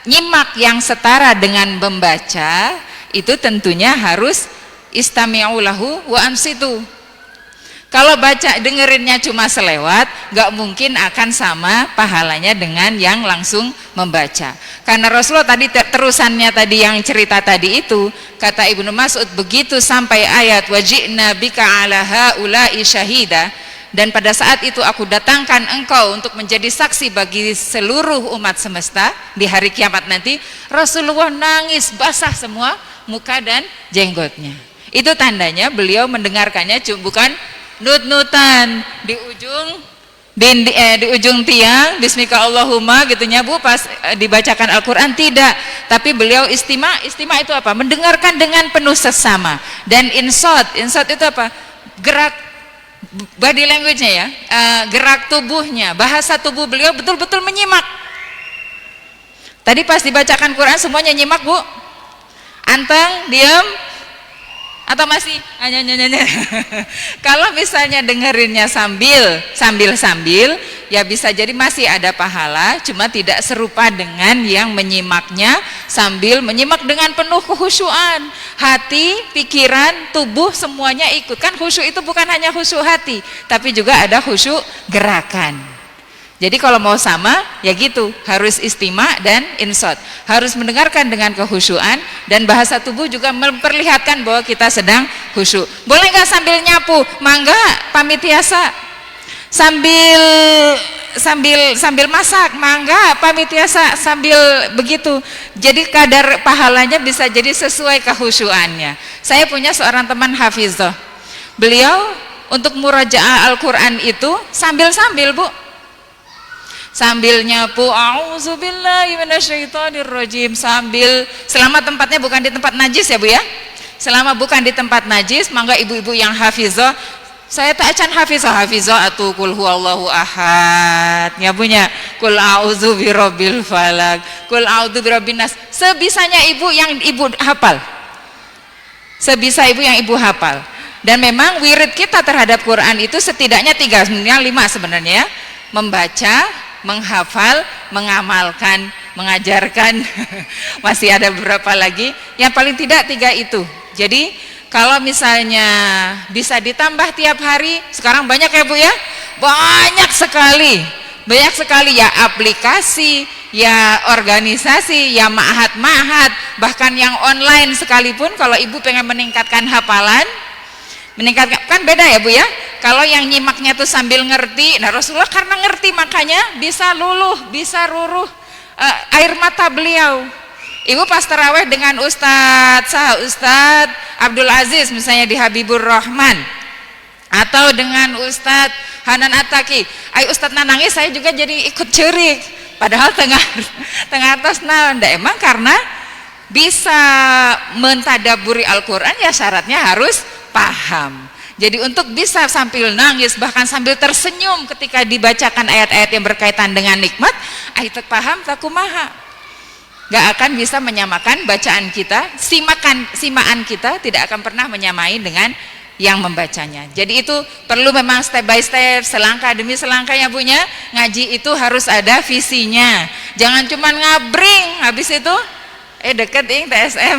nyimak yang setara dengan membaca itu tentunya harus istami'u lahu wa ansitu. Kalau baca dengerinnya cuma selewat, gak mungkin akan sama pahalanya dengan yang langsung membaca. Karena Rasulullah tadi terusannya tadi yang cerita tadi itu, kata Ibnu Mas'ud begitu sampai ayat waji'na bika ala haula'i syahida, dan pada saat itu aku datangkan engkau untuk menjadi saksi bagi seluruh umat semesta di hari kiamat nanti. Rasulullah nangis basah semua muka dan jenggotnya. Itu tandanya beliau mendengarkannya bukan nut-nutan di di ujung tiang bismika Allahumma gitunya Bu pas dibacakan Al-Qur'an tidak, tapi beliau istima itu apa? Mendengarkan dengan penuh sesama. Dan insot itu apa? Gerak body language-nya ya, gerak tubuhnya, bahasa tubuh beliau betul-betul menyimak. Tadi pas dibacakan Quran semuanya nyimak Bu? Anteng, diam, atau masih kalau misalnya dengerinnya sambil ya bisa jadi masih ada pahala, cuma tidak serupa dengan yang menyimaknya sambil menyimak dengan penuh kehusyuan, hati, pikiran, tubuh semuanya ikut. Kan khusyuk itu bukan hanya khusyuk hati, tapi juga ada khusyuk gerakan. Jadi kalau mau sama ya gitu, harus istima dan insot, harus mendengarkan dengan kehusyuan, dan bahasa tubuh juga memperlihatkan bahwa kita sedang khusyuk. Boleh nggak sambil nyapu? Mangga, pamitiasa. Sambil masak, mangga, pamitiasa sambil begitu. Jadi kadar pahalanya bisa jadi sesuai kehusyuannya. Saya punya seorang teman hafizah. Beliau untuk murajaah Al-Qur'an itu sambil-sambil Bu. Sambil nyapu auzubillahi minasyaitonirrajim, sambil selama tempatnya bukan di tempat najis ya Bu ya. Selama bukan di tempat najis, mangga ibu-ibu yang hafizah, saya tak acan hafizah atau kul huwallahu ahad. Ya punya kul a'udzu birabbil falaq, kul a'udzu birabbin nas. Sebisanya ibu yang ibu hafal. Sebisa ibu yang ibu hafal. Dan memang wirid kita terhadap Quran itu setidaknya 3, sebenarnya 5 sebenarnya. Membaca, menghafal, mengamalkan, mengajarkan. Masih ada beberapa lagi, yang paling tidak 3 itu. Jadi kalau misalnya bisa ditambah tiap hari, sekarang banyak ya Bu ya, banyak sekali ya aplikasi, ya organisasi, ya ma'had, bahkan yang online sekalipun. Kalau ibu pengen meningkatkan hafalan, kan beda ya Bu ya. Kalau yang nyimaknya tuh sambil ngerti, nah Rasulullah karena ngerti makanya bisa luluh, bisa ruruh air mata beliau. Ibu pas taraweh dengan Ustadz Abdul Aziz misalnya di Habibur Rahman, atau dengan Ustadz Hanan Ataki, Ustadz nanangis saya juga jadi ikut cerik, padahal tengah atas emang karena bisa mentadaburi Al-Quran ya syaratnya harus paham. Jadi untuk bisa sambil nangis, bahkan sambil tersenyum ketika dibacakan ayat-ayat yang berkaitan dengan nikmat, ayat paham takumaha, gak akan bisa menyamakan bacaan kita, simaan kita tidak akan pernah menyamai dengan yang membacanya. Jadi itu perlu memang step by step, selangkah demi selangkah ya Bu nya. Ngaji itu harus ada visinya, jangan cuma ngabring habis itu deket TSM.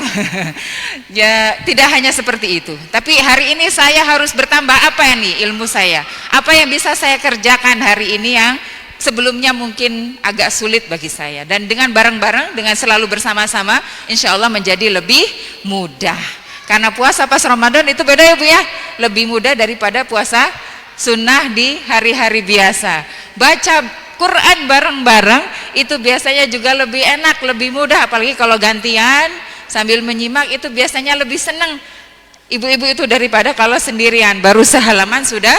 Ya tidak hanya seperti itu, tapi hari ini saya harus bertambah apa ya nih ilmu saya, apa yang bisa saya kerjakan hari ini yang sebelumnya mungkin agak sulit bagi saya, dan dengan bareng-bareng, dengan selalu bersama-sama, insya Allah menjadi lebih mudah. Karena puasa pas Ramadan itu beda ya Bu ya, lebih mudah daripada puasa sunnah di hari-hari biasa. Baca Quran bareng-bareng itu biasanya juga lebih enak, lebih mudah, apalagi kalau gantian sambil menyimak itu biasanya lebih seneng ibu-ibu itu daripada kalau sendirian baru sehalaman sudah.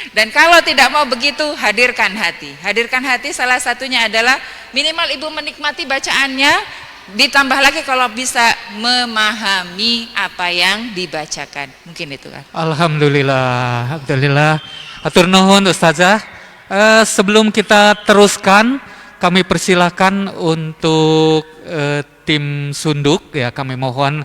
Dan kalau tidak mau begitu, hadirkan hati salah satunya adalah minimal ibu menikmati bacaannya, ditambah lagi kalau bisa memahami apa yang dibacakan. Mungkin itu kan. Alhamdulillah. Atur nuhun Ustazah. Sebelum kita teruskan, kami persilahkan untuk tim Sunduk ya, kami mohon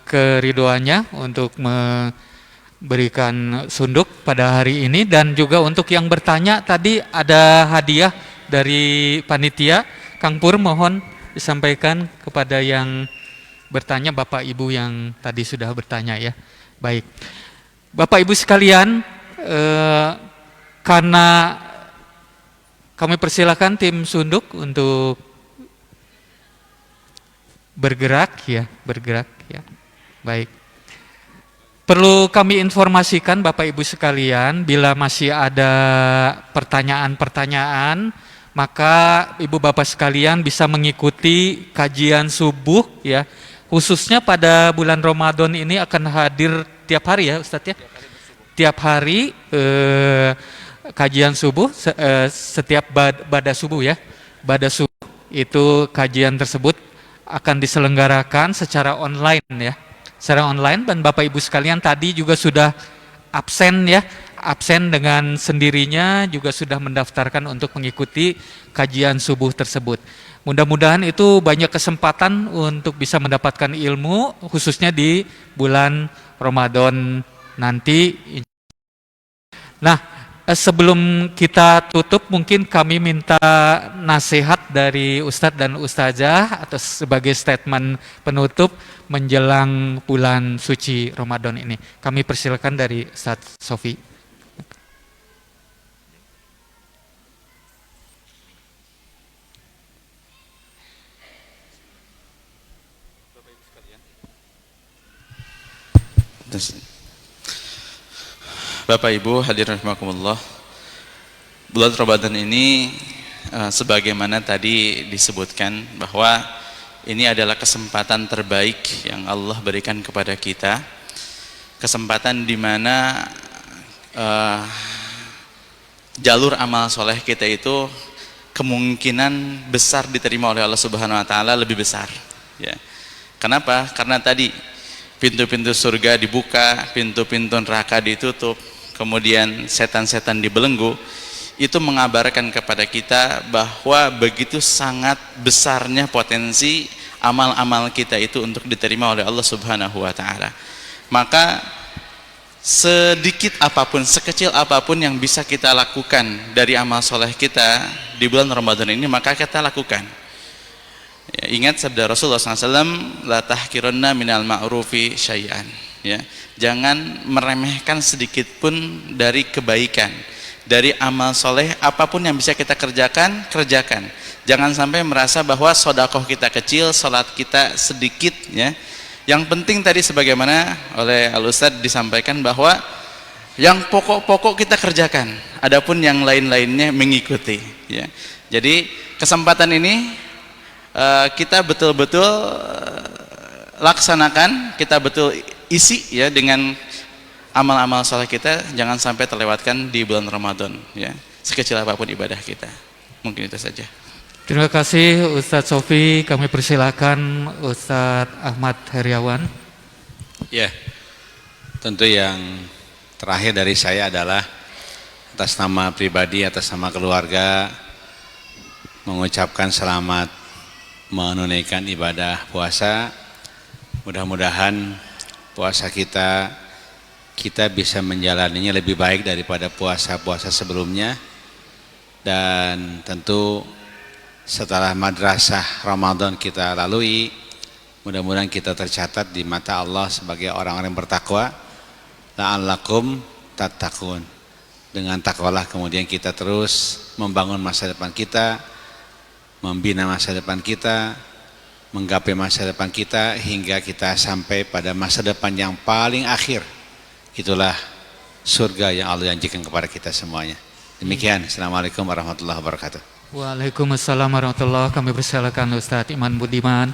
keridoannya untuk memberikan Sunduk pada hari ini, dan juga untuk yang bertanya tadi ada hadiah dari panitia. Kang Pur mohon disampaikan kepada yang bertanya, Bapak Ibu yang tadi sudah bertanya ya. Baik, Bapak Ibu sekalian, karena kami persilakan tim Sunduk untuk bergerak ya. Baik. Perlu kami informasikan Bapak Ibu sekalian, bila masih ada pertanyaan-pertanyaan, maka Ibu Bapak sekalian bisa mengikuti kajian subuh ya. Khususnya pada bulan Ramadan ini akan hadir tiap hari ya Ustadz ya. setiap hari kajian subuh, setiap bada subuh ya, bada subuh itu kajian tersebut akan diselenggarakan secara online ya, secara online. Dan Bapak Ibu sekalian tadi juga sudah absen ya, absen dengan sendirinya juga sudah mendaftarkan untuk mengikuti kajian subuh tersebut. Mudah-mudahan itu banyak kesempatan untuk bisa mendapatkan ilmu khususnya di bulan Ramadan nanti. Nah, sebelum kita tutup mungkin kami minta nasihat dari Ustadz dan Ustazah atau sebagai statement penutup menjelang bulan suci Ramadan ini. Kami persilakan dari Ustadz Sofi. Bapak Ibu hadirin rahimakumullah, bulan Ramadan ini sebagaimana tadi disebutkan bahwa ini adalah kesempatan terbaik yang Allah berikan kepada kita, kesempatan di mana jalur amal soleh kita itu kemungkinan besar diterima oleh Allah Subhanahu Wa Taala lebih besar. Ya. Kenapa? Karena tadi pintu-pintu surga dibuka, pintu-pintu neraka ditutup, kemudian setan-setan dibelenggu. Itu mengabarkan kepada kita bahwa begitu sangat besarnya potensi amal-amal kita itu untuk diterima oleh Allah Subhanahu wa taala. Maka sedikit apapun, sekecil apapun yang bisa kita lakukan dari amal soleh kita di bulan Ramadan ini, maka kita lakukan. Ya, ingat sabda Rasulullah SAW, la tahkirunna minal ma'rufi syai'an. Ya, jangan meremehkan sedikit pun dari kebaikan, dari amal soleh apapun yang bisa kita kerjakan, kerjakan. Jangan sampai merasa bahwa sodakoh kita kecil, salat kita sedikit. Ya, yang penting tadi sebagaimana oleh Al-Ustadz disampaikan bahwa yang pokok-pokok kita kerjakan, adapun yang lain-lainnya mengikuti. Ya, jadi kesempatan ini kita betul-betul laksanakan, kita betul isi ya dengan amal-amal soleh kita, jangan sampai terlewatkan di bulan Ramadan ya, sekecil apapun ibadah kita. Mungkin itu saja. Terima kasih Ustadz Sofi. Kami persilakan Ustadz Ahmad Heriawan. Ya, tentu yang terakhir dari saya adalah atas nama pribadi, atas nama keluarga mengucapkan selamat menunaikan ibadah puasa. Mudah-mudahan puasa kita bisa menjalaninya lebih baik daripada puasa-puasa sebelumnya. Dan tentu setelah madrasah Ramadan kita lalui, mudah-mudahan kita tercatat di mata Allah sebagai orang-orang yang bertakwa. La'allakum tattaqun. Dengan takwalah kemudian kita terus membangun masa depan kita, membina masa depan kita, menggapai masa depan kita hingga kita sampai pada masa depan yang paling akhir. Itulah surga yang Allah janjikan kepada kita semuanya. Demikian. Assalamualaikum warahmatullahi wabarakatuh. Waalaikumsalam warahmatullahi wabarakatuh. Kami persilakan Ustadz Iman Budiman.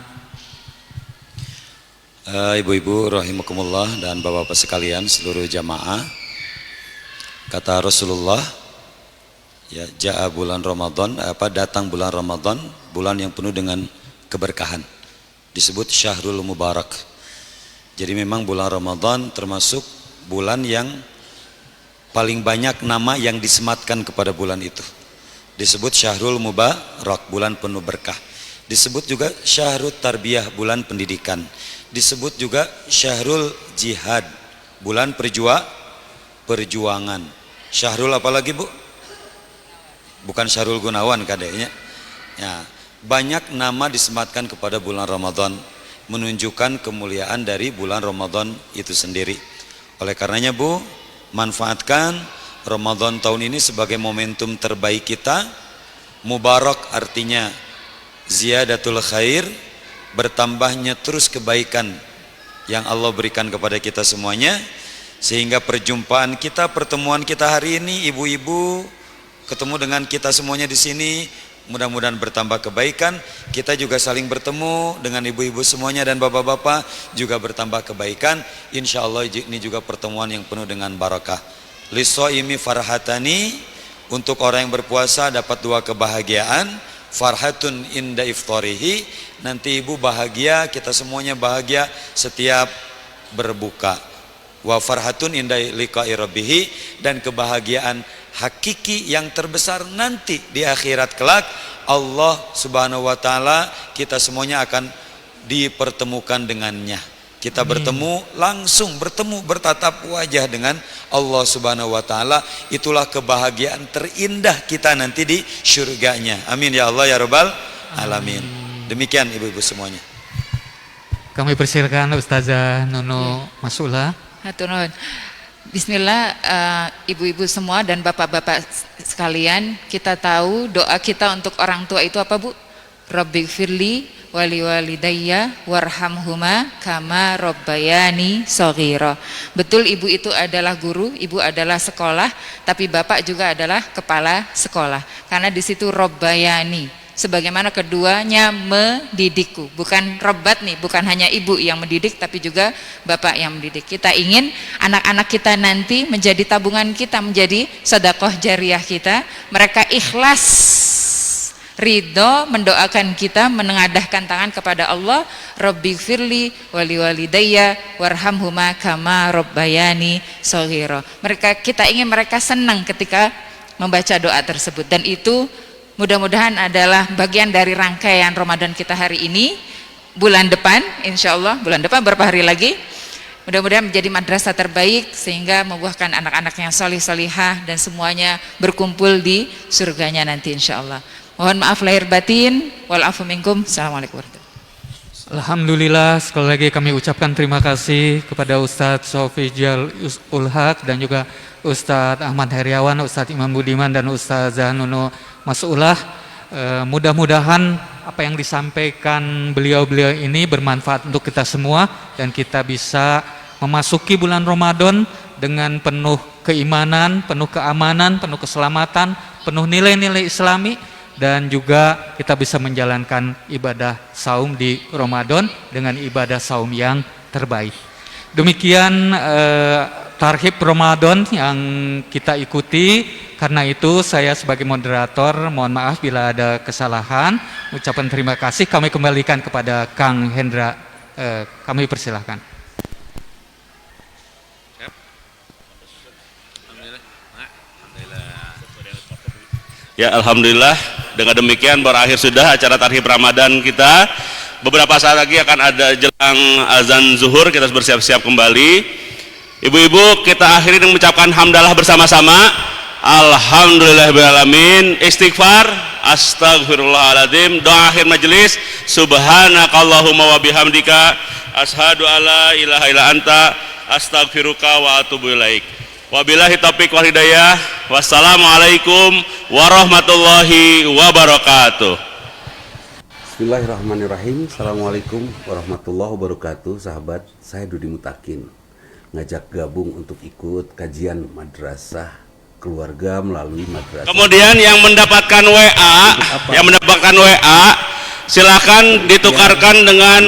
Ibu-ibu rahimakumullah dan bapak-bapak sekalian seluruh jamaah, kata Rasulullah, ya, ja'a bulan Ramadan, datang bulan Ramadan, bulan yang penuh dengan keberkahan, disebut Syahrul Mubarak. Jadi memang bulan Ramadan termasuk bulan yang paling banyak nama yang disematkan kepada bulan itu. Disebut Syahrul Mubarak, bulan penuh berkah. Disebut juga Syahrul Tarbiyah, bulan pendidikan. Disebut juga Syahrul Jihad, bulan perjuangan. Syahrul apa lagi, Bu? Bukan Syahrul Gunawan kadeknya. Ya, banyak nama disematkan kepada bulan Ramadan, menunjukkan kemuliaan dari bulan Ramadan itu sendiri. Oleh karenanya, Bu, manfaatkan Ramadan tahun ini sebagai momentum terbaik kita. Mubarak artinya ziyadatul khair, bertambahnya terus kebaikan yang Allah berikan kepada kita semuanya, sehingga perjumpaan kita, pertemuan kita hari ini, ibu-ibu ketemu dengan kita semuanya di sini mudah-mudahan bertambah kebaikan. Kita juga saling bertemu dengan ibu-ibu semuanya dan bapak-bapak juga bertambah kebaikan. Insya Allah ini juga pertemuan yang penuh dengan barakah. Lisoimi farhatani, untuk orang yang berpuasa dapat 2 kebahagiaan. Farhatun inda iftarihi, nanti ibu bahagia, kita semuanya bahagia setiap berbuka. Wa farhatun inda liqa'i rabbih, dan kebahagiaan hakiki yang terbesar nanti di akhirat kelak, Allah Subhanahu wa taala kita semuanya akan dipertemukan dengannya. Kita bertemu, langsung bertemu, bertatap wajah dengan Allah Subhanahu wa taala. Itulah kebahagiaan terindah kita nanti di syurganya. Amin ya Allah ya rabbal alamin. Demikian ibu-ibu semuanya. Kami persilakan Ustazah Nunu Masula. Hatur nuhun. Bismillah, ibu-ibu semua dan bapak-bapak sekalian, kita tahu doa kita untuk orang tua itu apa, Bu? Rabbighfirli wali walidayya warhamhuma kama rabbayani shaghira. Betul, ibu itu adalah guru, ibu adalah sekolah, tapi bapak juga adalah kepala sekolah. Karena di situ rabbayani, sebagaimana keduanya mendidikku. Bukan robbat nih, bukan hanya ibu yang mendidik, tapi juga bapak yang mendidik. Kita ingin anak-anak kita nanti menjadi tabungan kita, menjadi sedekah jariah kita. Mereka ikhlas, ridho mendoakan kita, menengadahkan tangan kepada Allah. Rabbighfirli wali walidayya warhamhuma kama rabbayani shaghira. Kita ingin mereka senang ketika membaca doa tersebut, dan itu mudah-mudahan adalah bagian dari rangkaian Ramadan kita hari ini. Bulan depan, insya Allah, bulan depan berapa hari lagi, mudah-mudahan menjadi madrasah terbaik sehingga membuahkan anak-anak yang solih-solihah dan semuanya berkumpul di surganya nanti insya Allah. Mohon maaf lahir batin, wal afu minkum. Assalamualaikum warahmatullahi wabarakatuh. Alhamdulillah, sekali lagi kami ucapkan terima kasih kepada Ustadz Sofijal Ulhaq dan juga Ustadz Ahmad Heriawan, Ustadz Imam Budiman, dan Ustazah Nunu Masulah. Mudah-mudahan apa yang disampaikan beliau-beliau ini bermanfaat untuk kita semua, dan kita bisa memasuki bulan Ramadan dengan penuh keimanan, penuh keamanan, penuh keselamatan, penuh nilai-nilai Islami, dan juga kita bisa menjalankan ibadah saum di Ramadan dengan ibadah saum yang terbaik. Demikian tarhib Ramadan yang kita ikuti. Karena itu saya sebagai moderator mohon maaf bila ada kesalahan. Ucapan terima kasih kami kembalikan kepada Kang Hendra. Kami persilahkan. Ya, alhamdulillah, dengan demikian berakhir sudah acara tarhib Ramadan kita. Beberapa saat lagi akan ada jelang azan zuhur, kita bersiap-siap kembali. Ibu-ibu, kita akhiri dengan mengucapkan hamdalah bersama-sama. Alhamdulillahirrahmanirrahim. Istighfar, astagfirullahaladzim. Doa akhir majelis, subhanakallahumma wa bihamdika ashadu alla ilaha illa anta astaghfiruka wa atubu ilaik. Wabillahi taufiq wal hidayah. Wassalamualaikum warahmatullahi wabarakatuh. Bismillahirrahmanirrahim. Assalamualaikum warahmatullahi wabarakatuh. Sahabat, saya Dudi Mutakin ngajak gabung untuk ikut kajian madrasah keluarga melalui madrasah. Kemudian yang mendapatkan WA, silakan ditukarkan dengan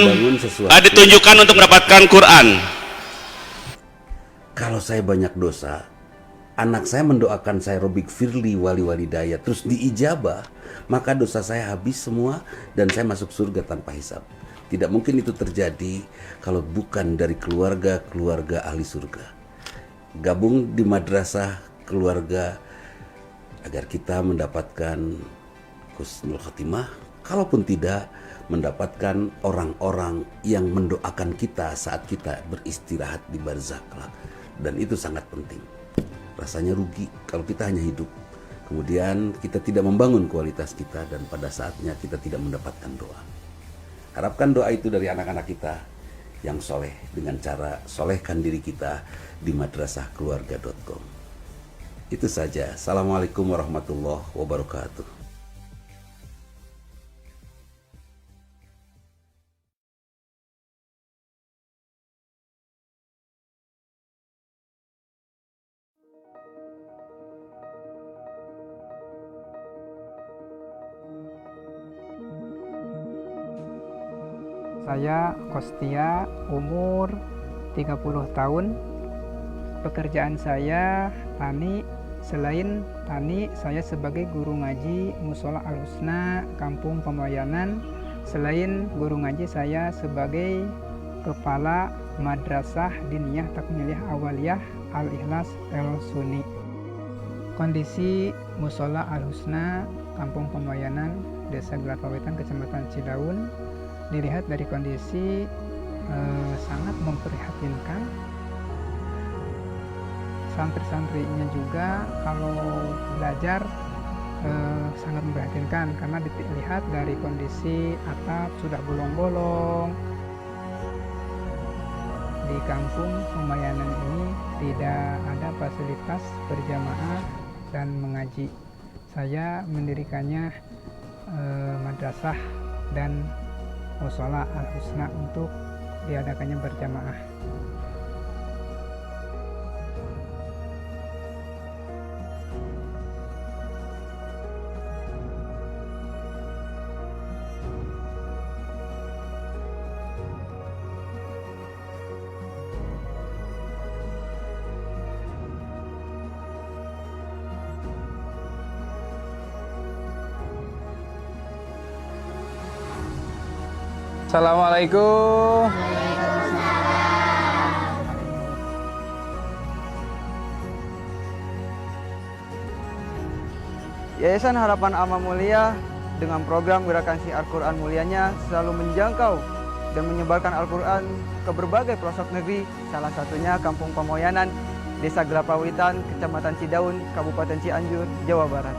ditunjukkan untuk mendapatkan Quran. Kalau saya banyak dosa, anak saya mendoakan saya Rabbighfirli wali walidayya, terus diijabah, maka dosa saya habis semua dan saya masuk surga tanpa hisab. Tidak mungkin itu terjadi kalau bukan dari keluarga ahli surga. Gabung di madrasah keluarga agar kita mendapatkan husnul khatimah, kalaupun tidak mendapatkan orang-orang yang mendoakan kita saat kita beristirahat di barzakh. Dan itu sangat penting. Rasanya rugi kalau kita hanya hidup, kemudian kita tidak membangun kualitas kita, dan pada saatnya kita tidak mendapatkan doa. Harapkan doa itu dari anak-anak kita yang soleh dengan cara solehkan diri kita di madrasahkeluarga.com. Itu saja. Assalamualaikum warahmatullahi wabarakatuh. Saya Kostia, umur 30 tahun. Pekerjaan saya tani. Selain tani, saya sebagai guru ngaji Mushola Al-Husna, Kampung Pemayanan. Selain guru ngaji, saya sebagai Kepala Madrasah Diniyah Takmiliyah Awaliyah Al-Ikhlas El Sunni. Kondisi Mushola Al-Husna, Kampung Pemayanan, Desa Gelapawetan, Kecamatan Cidaun, dilihat dari kondisi sangat memprihatinkan. Santri-santrinya juga kalau belajar sangat memprihatinkan karena dilihat dari kondisi atap sudah bolong-bolong. Di kampung Pemayanan ini tidak ada fasilitas berjamaah dan mengaji. Saya mendirikannya madrasah dan mushola Al-Husna untuk diadakannya berjamaah. Assalamualaikum. Yayasan Harapan Amal Mulia dengan program Gerakan Syiar Al-Quran Mulianya selalu menjangkau dan menyebarkan Al-Quran ke berbagai pelosok negeri, salah satunya Kampung Pemayanan, Desa Gelapawetan, Kecamatan Cidaun, Kabupaten Cianjur, Jawa Barat.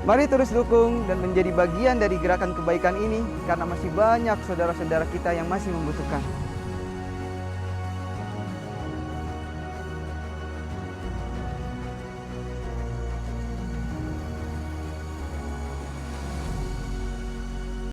Mari terus dukung dan menjadi bagian dari gerakan kebaikan ini karena masih banyak saudara-saudara kita yang masih membutuhkan.